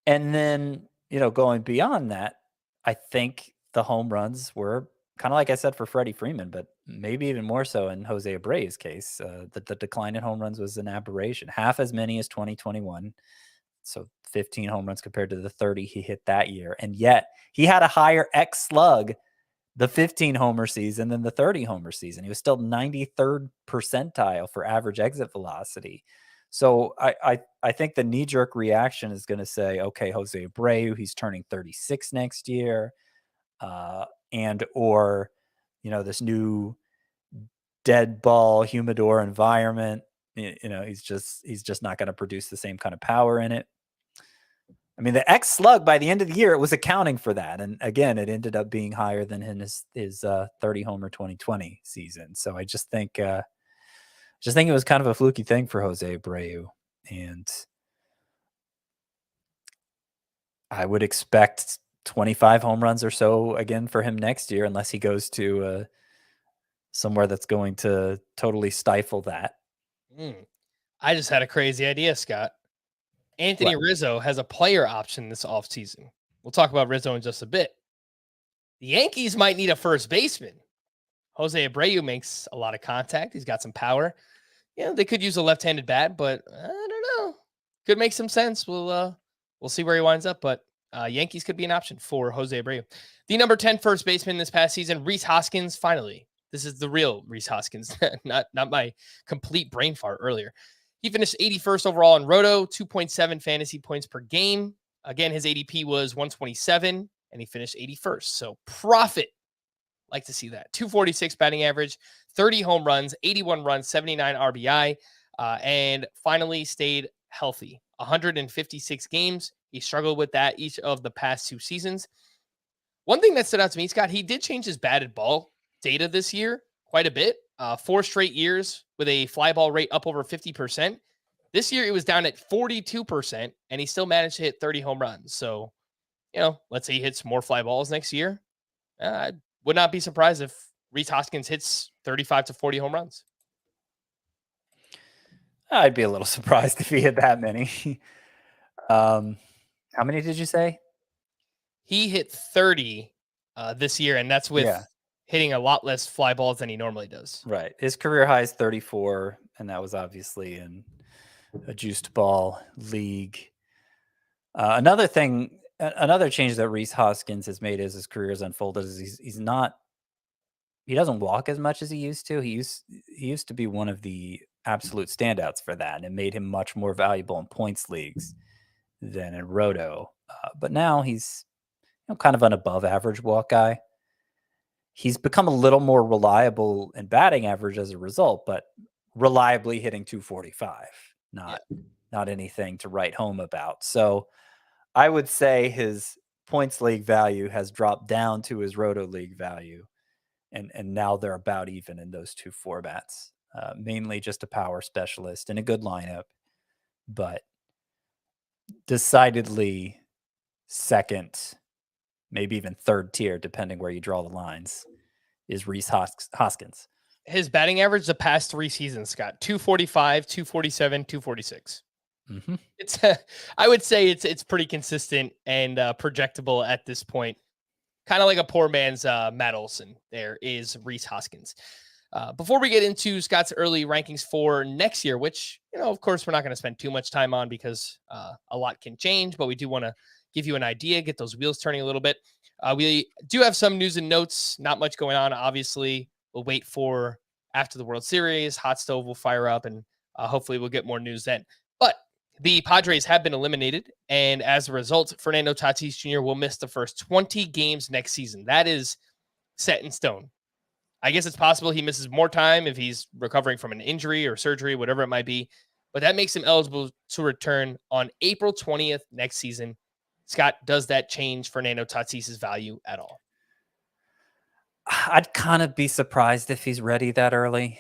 And then, going beyond that, I think the home runs were kind of like I said for Freddie Freeman, but maybe even more so in Jose Abreu's case. The decline in home runs was an aberration. Half as many as 2021. So 15 home runs compared to the 30 he hit that year. And yet he had a higher X slug the 15 homer season than the 30 homer season. He was still 93rd percentile for average exit velocity. So I think the knee-jerk reaction is going to say, okay, Jose Abreu, he's turning 36 next year. Or this new dead ball humidor environment. He's just not going to produce the same kind of power in it. I mean, the X slug by the end of the year, it was accounting for that. And again, it ended up being higher than his 30 homer 2020 season. So I just think it was kind of a fluky thing for Jose Abreu. And I would expect 25 home runs or so again for him next year, unless he goes to somewhere that's going to totally stifle that. I just had a crazy idea, Scott. Anthony Rizzo has a player option this offseason. We'll talk about Rizzo in just a bit. The Yankees might need a first baseman. Jose Abreu makes a lot of contact. He's got some power. They could use a left-handed bat, but I don't know. Could make some sense. We'll see where he winds up, but Yankees could be an option for Jose Abreu. The number 10 first baseman this past season, Rhys Hoskins, finally. This is the real Rhys Hoskins, not my complete brain fart earlier. He finished 81st overall in Roto, 2.7 fantasy points per game. Again, his ADP was 127, and he finished 81st. So profit. Like to see that. 246 batting average, 30 home runs, 81 runs, 79 RBI, and finally stayed healthy. 156 games. He struggled with that each of the past 2 seasons. One thing that stood out to me, Scott, he did change his batted ball data this year quite a bit. 4 straight years with a fly ball rate up over 50%. This year it was down at 42%, and he still managed to hit 30 home runs. So, let's say he hits more fly balls next year. I would not be surprised if Rhys Hoskins hits 35 to 40 home runs. I'd be a little surprised if he hit that many. How many did you say? He hit 30 this year, and that's with hitting a lot less fly balls than he normally does. Right. His career high is 34, and that was obviously in a juiced ball league. Another change that Rhys Hoskins has made as his career has unfolded is he doesn't walk as much as he used to. He used to be one of the absolute standouts for that, and it made him much more valuable in points leagues than in Roto. But now he's kind of an above average walk guy. He's become a little more reliable in batting average as a result, but reliably hitting 245, not anything to write home about. So I would say his points league value has dropped down to his Roto league value. And now they're about even in those 2 formats. Mainly just a power specialist and a good lineup, but decidedly second, maybe even third tier, depending where you draw the lines, is Rhys Hoskins. His batting average the past 3 seasons, Scott, 245, 247, 246. Mm-hmm. It's I would say it's pretty consistent and projectable at this point. Kind of like a poor man's Matt Olson. There is Rhys Hoskins. Before we get into Scott's early rankings for next year, which, of course, we're not going to spend too much time on because a lot can change, but we do want to give you an idea, get those wheels turning a little bit. We do have some news and notes, not much going on. Obviously, we'll wait for after the World Series, Hot Stove will fire up, and hopefully we'll get more news then. But The Padres have been eliminated, and as a result, Fernando Tatis Jr. will miss the first 20 games next season. That is set in stone. I guess it's possible he misses more time if he's recovering from an injury or surgery, whatever it might be, but that makes him eligible to return on April 20th next season. Scott, does that change Fernando Tatis's value at all? I'd kind of be surprised if he's ready that early.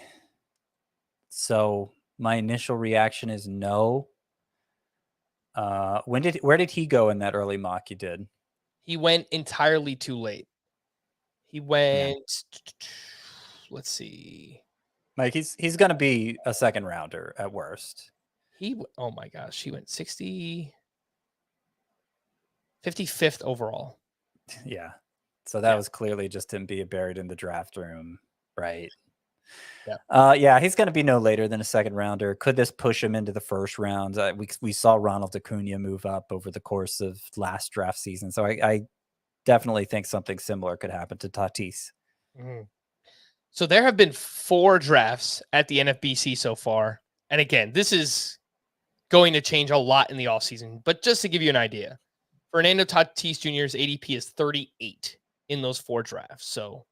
So my initial reaction is no. Where did he go in that early mock you did? He went entirely too late. He went, let's see. Like he's going to be a second rounder at worst. Oh my gosh, he went 55th overall. Yeah. So that was clearly just him being buried in the draft room, right? Yeah. He's going to be no later than a second rounder. Could this push him into the first round? We saw Ronald Acuna move up over the course of last draft season. So I definitely think something similar could happen to Tatis. Mm-hmm. So there have been 4 drafts at the NFBC so far. And again, this is going to change a lot in the offseason. But just to give you an idea, Fernando Tatis Jr.'s ADP is 38 in those 4 drafts. So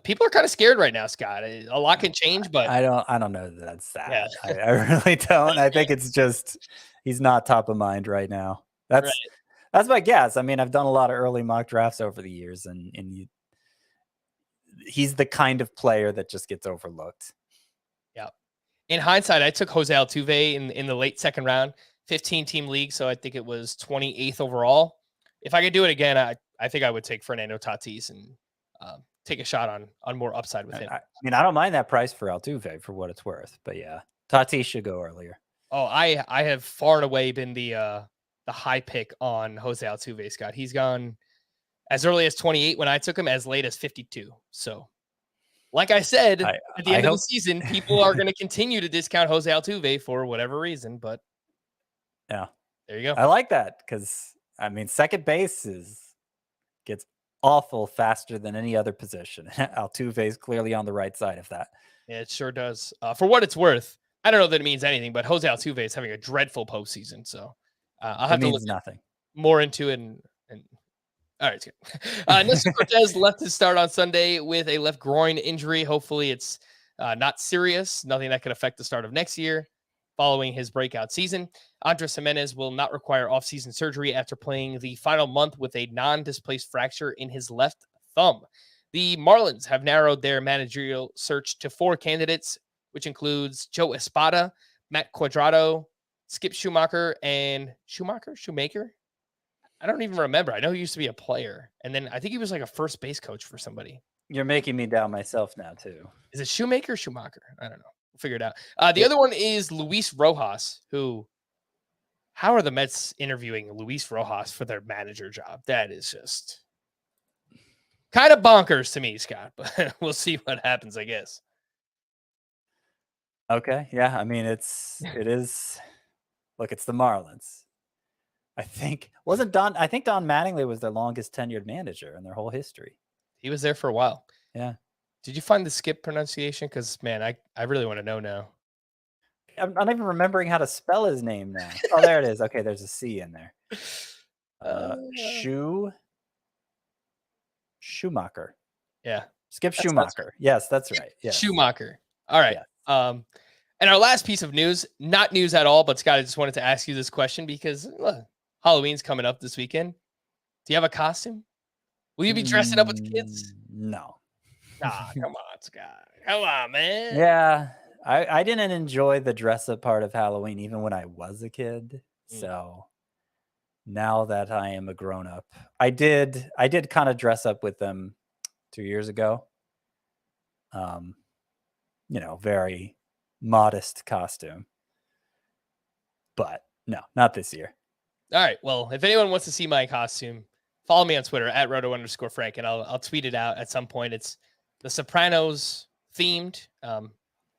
people are kind of scared right now, Scott. A lot can change, but I don't know that that's that. Yeah. I really don't. I think it's just he's not top of mind right now. That's my guess. I mean, I've done a lot of early mock drafts over the years, and he's the kind of player that just gets overlooked. Yeah. In hindsight, I took Jose Altuve in the late second round, 15-team league, so I think it was 28th overall. If I could do it again, I think I would take Fernando Tatis and take a shot on more upside with him. I mean, I don't mind that price for Altuve for what it's worth, but yeah, Tatis should go earlier. Oh, I have far and away been the high pick on Jose Altuve, Scott. He's gone as early as 28 when I took him, as late as 52. So, like I said, at the end of the season, people are going to continue to discount Jose Altuve for whatever reason, but yeah, there you go. I like that because, I mean, second base gets awful faster than any other position. Altuve is clearly on the right side of that. Yeah, it sure does. For what it's worth, I don't know that it means anything, but Jose Altuve is having a dreadful postseason, so I'll have to look more into it. And all right, it's good. Nestor Cortez left his start on Sunday with a left groin injury. Hopefully, it's not serious, nothing that could affect the start of next year. Following his breakout season, Andres Gimenez will not require offseason surgery after playing the final month with a non-displaced fracture in his left thumb. The Marlins have narrowed their managerial search to 4 candidates, which includes Joe Espada, Matt Quadrado, Skip Schumacher, and Shoemaker? I don't even remember. I know he used to be a player, and then I think he was like a first base coach for somebody. You're making me doubt myself now, too. Is it Shoemaker or Schumacher? I don't know. We'll figure it out. The other one is Luis Rojas, how are the Mets interviewing Luis Rojas for their manager job? That is just kind of bonkers to me, Scott, but we'll see what happens, I guess. Okay. Yeah. I mean, it is. Look, it's the Marlins. I think Don Mattingly was their longest tenured manager in their whole history. He was there for a while. Yeah. Did you find the Skip pronunciation? Because, man, I really want to know now. I'm not even remembering how to spell his name now. Oh, there it is. Okay, there's a C in there. Schumacher. Yeah. Skip Schumacher. Right. Yes, that's right. Yes. Schumacher. All right. Yes. And our last piece of news, not news at all, but Scott, I just wanted to ask you this question because Halloween's coming up this weekend. Do you have a costume? Will you be dressing up with the kids? No. Come on, Scott. Come on, man. Yeah. I didn't enjoy the dress up part of Halloween even when I was a kid. So now that I am a grown up, I did kind of dress up with them 2 years ago. Very modest costume. But no, not this year. All right. Well, if anyone wants to see my costume, follow me on Twitter at @roto_Frank, and I'll tweet it out at some point. It's the Sopranos themed.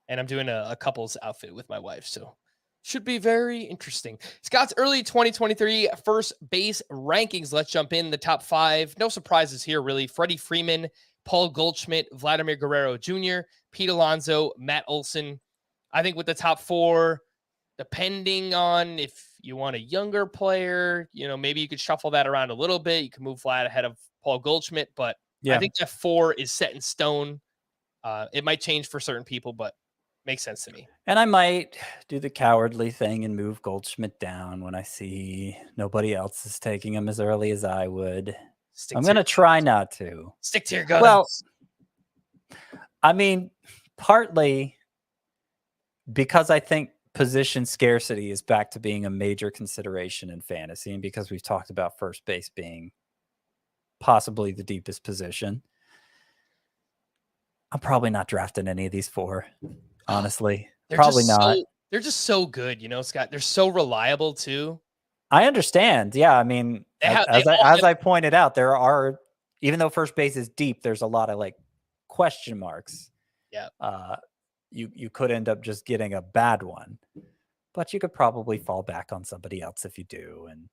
And I'm doing a couple's outfit with my wife. So should be very interesting. Scott's early 2023 first base rankings. Let's jump in the top 5. No surprises here, really. Freddie Freeman, Paul Goldschmidt, Vladimir Guerrero Jr., Pete Alonso, Matt Olson. I think with the top 4, depending on if you want a younger player, maybe you could shuffle that around a little bit. You can move Vlad ahead of Paul Goldschmidt, but I think that 4 is set in stone. It might change for certain people, but makes sense to me. And I might do the cowardly thing and move Goldschmidt down when I see nobody else is taking him as early as I would. I'm going to try not to. Stick to your guns. Well, I mean, partly because I think position scarcity is back to being a major consideration in fantasy, and because we've talked about first base being possibly the deepest position, I'm probably not drafting any of these 4, honestly. Probably not. They're just so good, Scott. They're so reliable too. I understand. Yeah, I mean, as I pointed out, there are, even though first base is deep, there's a lot of like question marks. Yeah. You could end up just getting a bad one, but you could probably fall back on somebody else if you do. And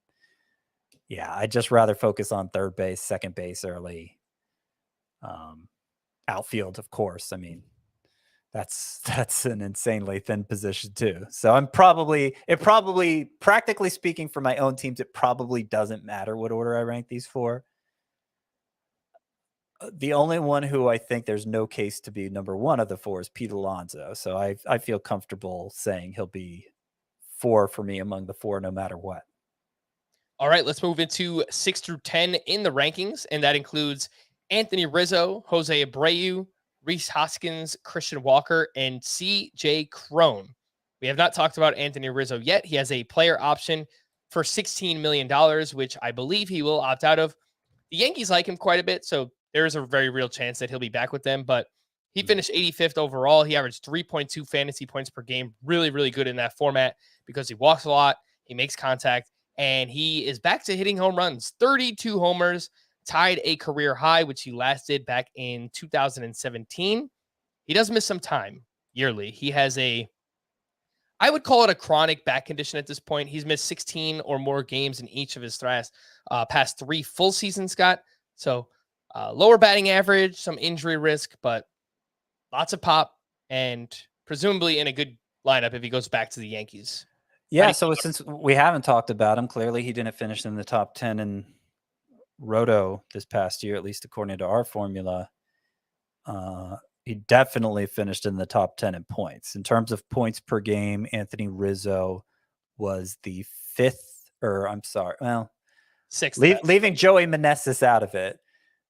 yeah, I'd just rather focus on third base, second base early. Outfield, of course. I mean, that's an insanely thin position too. So practically speaking, for my own teams, it probably doesn't matter what order I rank these 4. The only one who I think there's no case to be number 1 of the 4 is Pete Alonso. So I feel comfortable saying he'll be 4 for me among the 4, no matter what. All right, let's move into 6 through 10 in the rankings, and that includes Anthony Rizzo, Jose Abreu, Rhys Hoskins, Christian Walker, and C.J. Cron. We have not talked about Anthony Rizzo yet. He has a player option for $16 million, which I believe he will opt out of. The Yankees like him quite a bit, so there is a very real chance that he'll be back with them, but he finished 85th overall. He averaged 3.2 fantasy points per game. Really, really good in that format because he walks a lot, he makes contact, and he is back to hitting home runs. 32 homers, tied a career high, which he last did back in 2017. He does miss some time yearly. He has I would call it a chronic back condition at this point. He's missed 16 or more games in each of his past 3 full seasons, Scott. So lower batting average, some injury risk, but lots of pop, and presumably in a good lineup if he goes back to the Yankees. Yeah, so since we haven't talked about him, clearly he didn't finish in the top 10 in Roto this past year, at least according to our formula. He definitely finished in the top 10 in points. In terms of points per game, Anthony Rizzo was the 6th. Leaving Joey Meneses out of it,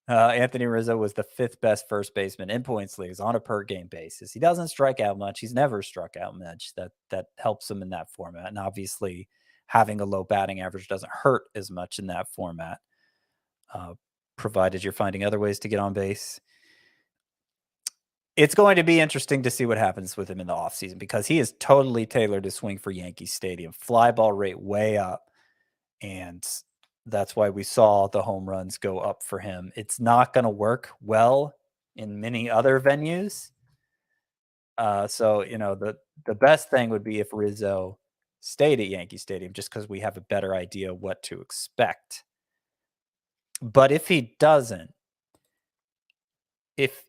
Anthony Rizzo was the 5th best first baseman in points leagues on a per game basis. He doesn't strike out much. He's never struck out much. That helps him in that format. And obviously having a low batting average doesn't hurt as much in that format, provided you're finding other ways to get on base. It's going to be interesting to see what happens with him in the offseason, because he is totally tailored to swing for Yankee Stadium. Fly ball rate way up, and that's why we saw the home runs go up for him. It's not going to work well in many other venues. So, the best thing would be if Rizzo stayed at Yankee Stadium, just because we have a better idea what to expect. But if he doesn't,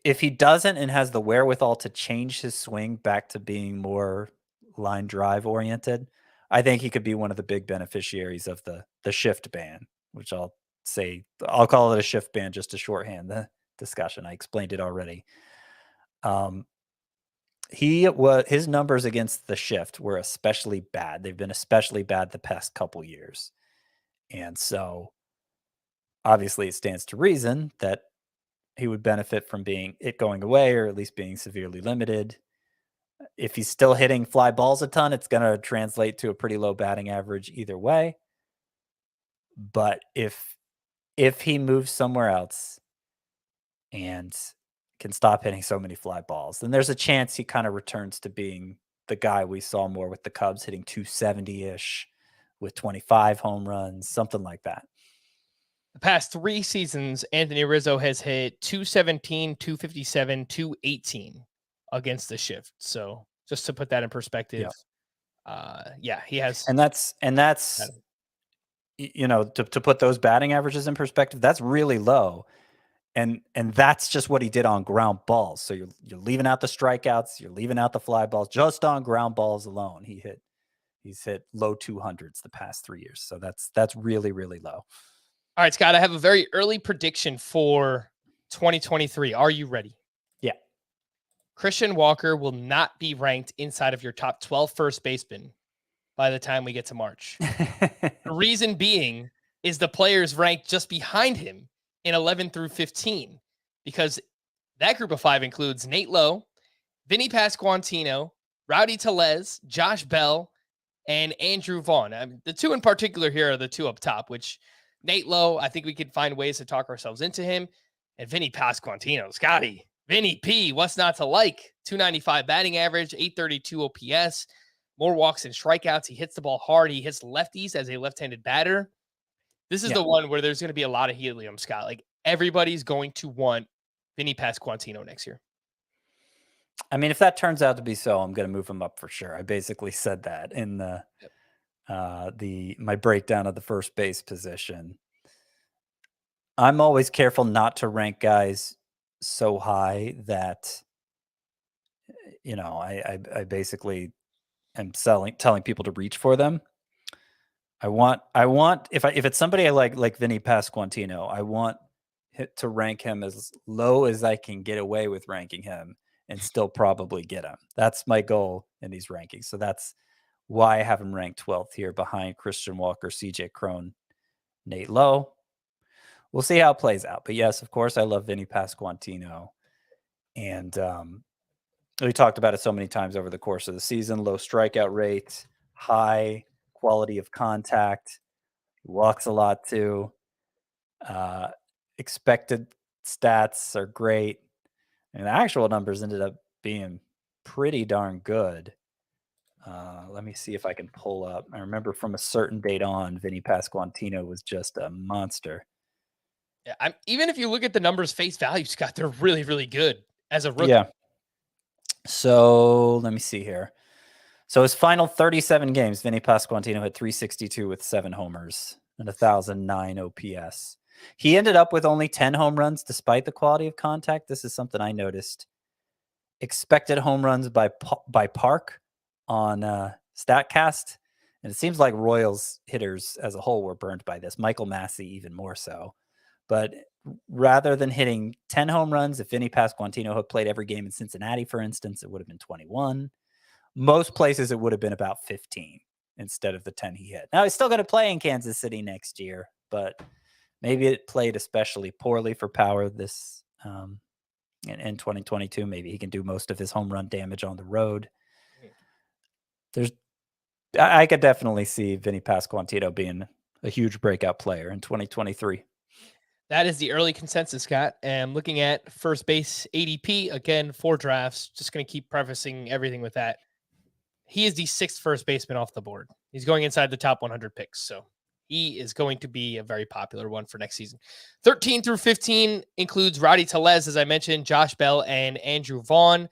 if he doesn't and has the wherewithal to change his swing back to being more line drive oriented, I think he could be one of the big beneficiaries of the shift ban, which I'll call it a shift ban just to shorthand the discussion. I explained it already. His numbers against the shift were especially bad. They've been especially bad the past couple years. And so obviously it stands to reason that he would benefit from it going away, or at least being severely limited. If he's still hitting fly balls a ton, it's going to translate to a pretty low batting average either way. But if he moves somewhere else and can stop hitting so many fly balls, then there's a chance he kind of returns to being the guy we saw more with the Cubs, hitting 270-ish with 25 home runs, something like that. The past 3 seasons, Anthony Rizzo has hit 217, 257, 218 against the shift. So just to put that in perspective, he has. And that's to put those batting averages in perspective, that's really low. And that's just what he did on ground balls. So you're leaving out the strikeouts, you're leaving out the fly balls. Just on ground balls alone, he hit He's hit low 200s the past 3 years. So that's really, really low. All right, Scott, I have a very early prediction for 2023. Are you ready? Yeah. Christian Walker will not be ranked inside of your top 12 first basemen by the time we get to March. The reason being is the players ranked just behind him in 11 through 15, because that group of 5 includes Nate Lowe, Vinny Pasquantino, Rowdy Tellez, Josh Bell, and Andrew Vaughn. I mean, the 2 in particular here are the 2 up top, which Nate Lowe, I think we could find ways to talk ourselves into him. And Vinny Pasquantino, Scotty, Vinny P, what's not to like? 295 batting average, 832 OPS, more walks and strikeouts. He hits the ball hard. He hits lefties as a left-handed batter. This is the one where there's going to be a lot of helium, Scott. Like, everybody's going to want Vinny Pasquantino next year. I mean, if that turns out to be so, I'm going to move him up for sure. I basically said that in my breakdown of the first base position. I'm always careful not to rank guys so high that, you know, I basically am telling people to reach for them. I want if it's somebody I like Vinny Pasquantino, I want to rank him as low as I can get away with ranking him and still probably get him. That's my goal in these rankings. So that's why I have him ranked 12th here behind Christian Walker, CJ Cron, Nate Lowe. We'll see how it plays out. But yes, of course, I love Vinny Pasquantino. And we talked about it so many times over the course of the season. Low strikeout rate, high quality of contact. He walks a lot too. Expected stats are great. And the actual numbers ended up being pretty darn good. Let me see if I can pull up. I remember from a certain date on, Vinny Pasquantino was just a monster. Yeah, even if you look at the numbers face value, Scott, they're really, really good as a rookie. Yeah. So let me see here. So his final 37 games, Vinny Pasquantino had 362 with 7 homers and 1,009 OPS. He ended up with only 10 home runs despite the quality of contact. This is something I noticed. Expected home runs by park on StatCast. And it seems like Royals hitters as a whole were burned by this. Michael Massey even more so. But rather than hitting 10 home runs, if Vinny Pasquantino had played every game in Cincinnati, for instance, it would have been 21. Most places it would have been about 15 instead of the 10 he hit. Now he's still going to play in Kansas City next year, but maybe it played especially poorly for Power this in 2022. Maybe he can do most of his home run damage on the road. I could definitely see Vinny Pasquantino being a huge breakout player in 2023. That is the early consensus, Scott. And looking at first base ADP, again, 4 drafts, just going to keep prefacing everything with that. He is the 6th first baseman off the board. He's going inside the top 100 picks. So he is going to be a very popular one for next season. 13 through 15 includes Rowdy Tellez, as I mentioned, Josh Bell, and Andrew Vaughn.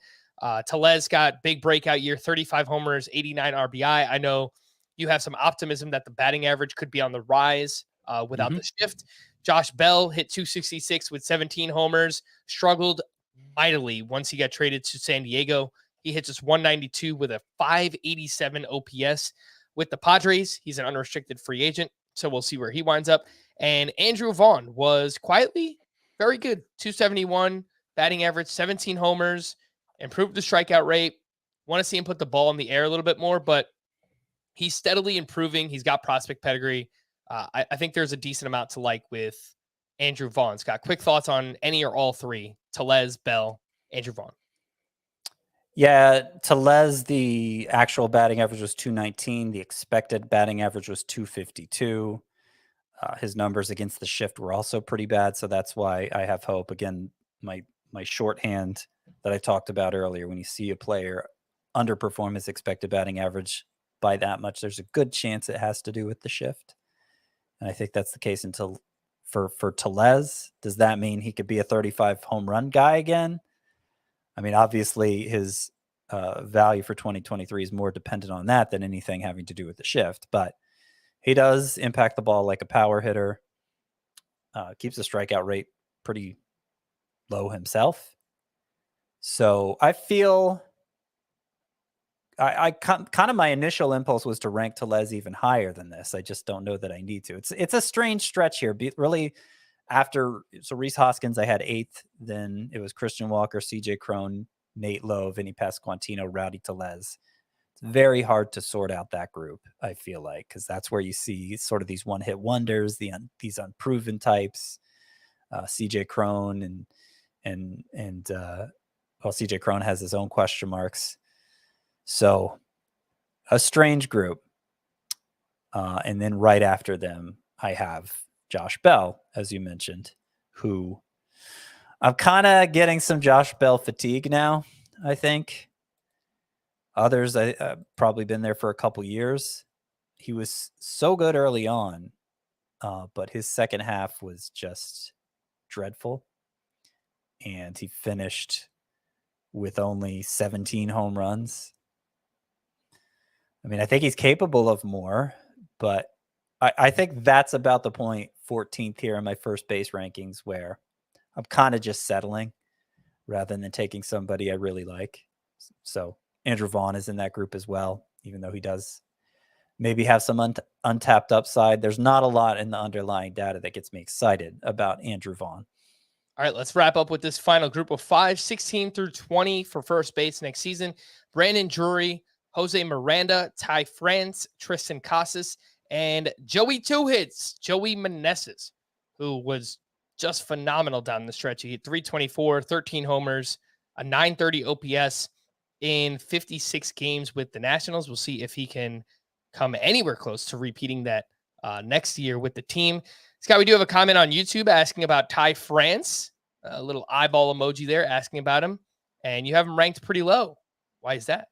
Tellez got big breakout year, 35 homers, 89 RBI. I know you have some optimism that the batting average could be on the rise without the shift. Josh Bell hit 266 with 17 homers, struggled mightily once he got traded to San Diego. He hits just 192 with a 587 OPS. With the Padres, he's an unrestricted free agent, so we'll see where he winds up. And Andrew Vaughn was quietly very good, 271 batting average, 17 homers, improved the strikeout rate. Want to see him put the ball in the air a little bit more, but he's steadily improving. He's got prospect pedigree. I think there's a decent amount to like with Andrew Vaughn. Scott, quick thoughts on any or all 3: Tellez, Bell, Andrew Vaughn. Yeah, Tellez, the actual batting average was 219. The expected batting average was 252. His numbers against the shift were also pretty bad, so that's why I have hope. Again, my shorthand that I talked about earlier, when you see a player underperform his expected batting average by that much, there's a good chance it has to do with the shift. And I think that's the case for Tellez. Does that mean he could be a 35 home run guy again? I mean, obviously his value for 2023 is more dependent on that than anything having to do with the shift, but he does impact the ball like a power hitter, keeps the strikeout rate pretty low himself. So I feel I kind of my initial impulse was to rank Tellez even higher than this. I just don't know that I need to. It's a strange stretch here. Really, so Rhys Hoskins, I had 8th. Then it was Christian Walker, CJ Cron, Nate Lowe, Vinny Pasquantino, Rowdy Tellez. It's very hard to sort out that group, I feel like, because that's where you see sort of these one-hit wonders, these unproven types, CJ Cron well, CJ Cron has his own question marks. So a strange group. And then right after them, I have Josh Bell, as you mentioned, who I'm kind of getting some Josh Bell fatigue now, I think. Others, I've probably been there for a couple years. He was so good early on, but his second half was just dreadful. And he finished with only 17 home runs. I mean, I think he's capable of more, but I think that's about the point, 14th here in my first base rankings, where I'm kind of just settling rather than taking somebody I really like. So Andrew Vaughn is in that group as well, even though he does maybe have some untapped upside. There's not a lot in the underlying data that gets me excited about Andrew Vaughn. All right, let's wrap up with this final group of 5, 16 through 20 for first base next season. Brandon Drury, Jose Miranda, Ty France, Tristan Casas, and Joey Two Hits, Joey Meneses, who was just phenomenal down the stretch. He hit 324, 13 homers, a 930 OPS in 56 games with the Nationals. We'll see if he can come anywhere close to repeating that next year with the team. Scott, we do have a comment on YouTube asking about Ty France, a little eyeball emoji there asking about him, and you have him ranked pretty low. Why is that?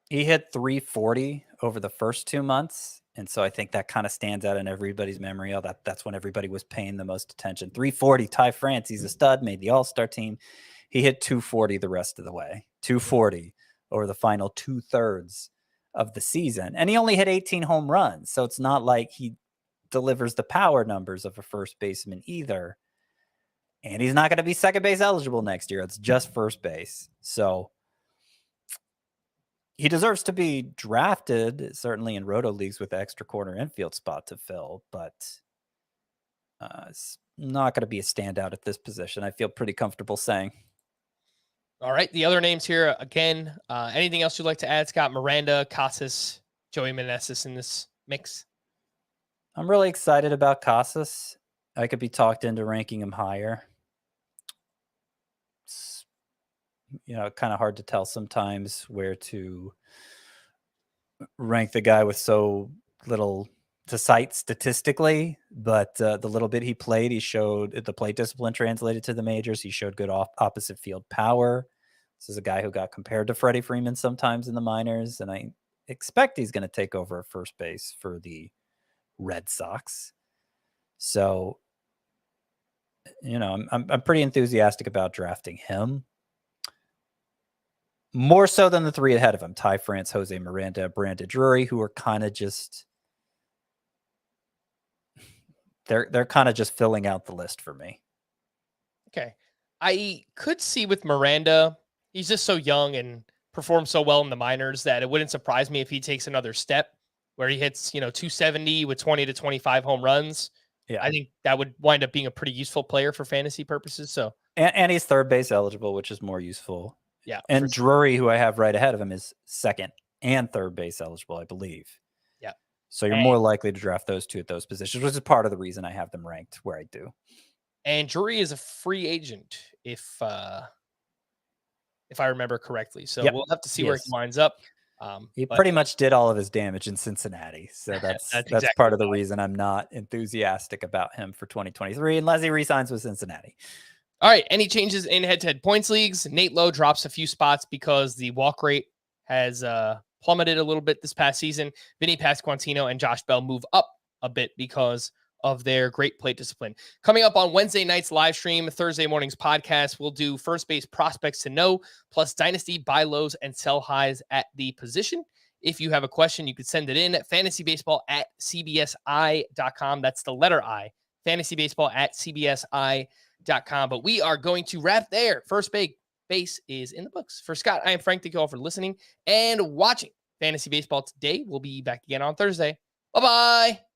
He hit 340 over the first 2 months, and so I think that kind of stands out in everybody's memory. That's when everybody was paying the most attention. 340, Ty France, he's a stud, made the All-Star team. He hit 240 the rest of the way, 240 over the final 2/3 of the season, and he only hit 18 home runs, so it's not like he delivers the power numbers of a first baseman either. And he's not going to be second base eligible next year. It's just first base. So he deserves to be drafted, certainly in roto leagues with the extra corner infield spot to fill, but it's not going to be a standout at this position. I feel pretty comfortable saying. All right. The other names here, again, anything else you'd like to add, Scott? Miranda, Casas, Joey Meneses in this mix? I'm really excited about Casas. I could be talked into ranking him higher. It's, kind of hard to tell sometimes where to rank the guy with so little to cite statistically, but the little bit he played, he showed the plate discipline translated to the majors. He showed good opposite field power. This is a guy who got compared to Freddie Freeman sometimes in the minors, and I expect he's going to take over at first base for the Red Sox. So, I'm pretty enthusiastic about drafting him. More so than the 3 ahead of him, Ty France, Jose Miranda, Brandon Drury, who are kind of just they're kind of just filling out the list for me. Okay. I could see with Miranda, he's just so young and performed so well in the minors that it wouldn't surprise me if he takes another step where he hits, 270 with 20 to 25 home runs. Yeah. I think that would wind up being a pretty useful player for fantasy purposes. So, and he's third base eligible, which is more useful. Yeah. And Drury, who I have right ahead of him, is second and third base eligible, I believe. Yeah. So you're more likely to draft those 2 at those positions, which is part of the reason I have them ranked where I do. And Drury is a free agent, if I remember correctly. So we'll have to see where he winds up. He pretty much did all of his damage in Cincinnati. So that's exactly part of the reason I'm not enthusiastic about him for 2023, unless he resigns with Cincinnati. All right. Any changes in head-to-head points leagues? Nate Lowe drops a few spots because the walk rate has plummeted a little bit this past season. Vinny Pasquantino and Josh Bell move up a bit because of their great plate discipline. Coming up on Wednesday night's live stream, Thursday morning's podcast, we'll do first base prospects to know, plus dynasty buy lows and sell highs at the position. If you have a question, you could send it in at fantasybaseball@cbsi.com. That's the letter I, fantasybaseball@cbsi.com. But we are going to wrap there. First base is in the books. For Scott, I am Frank. Thank you all for listening and watching. fantasy baseball today. We'll be back again on Thursday. Bye-bye.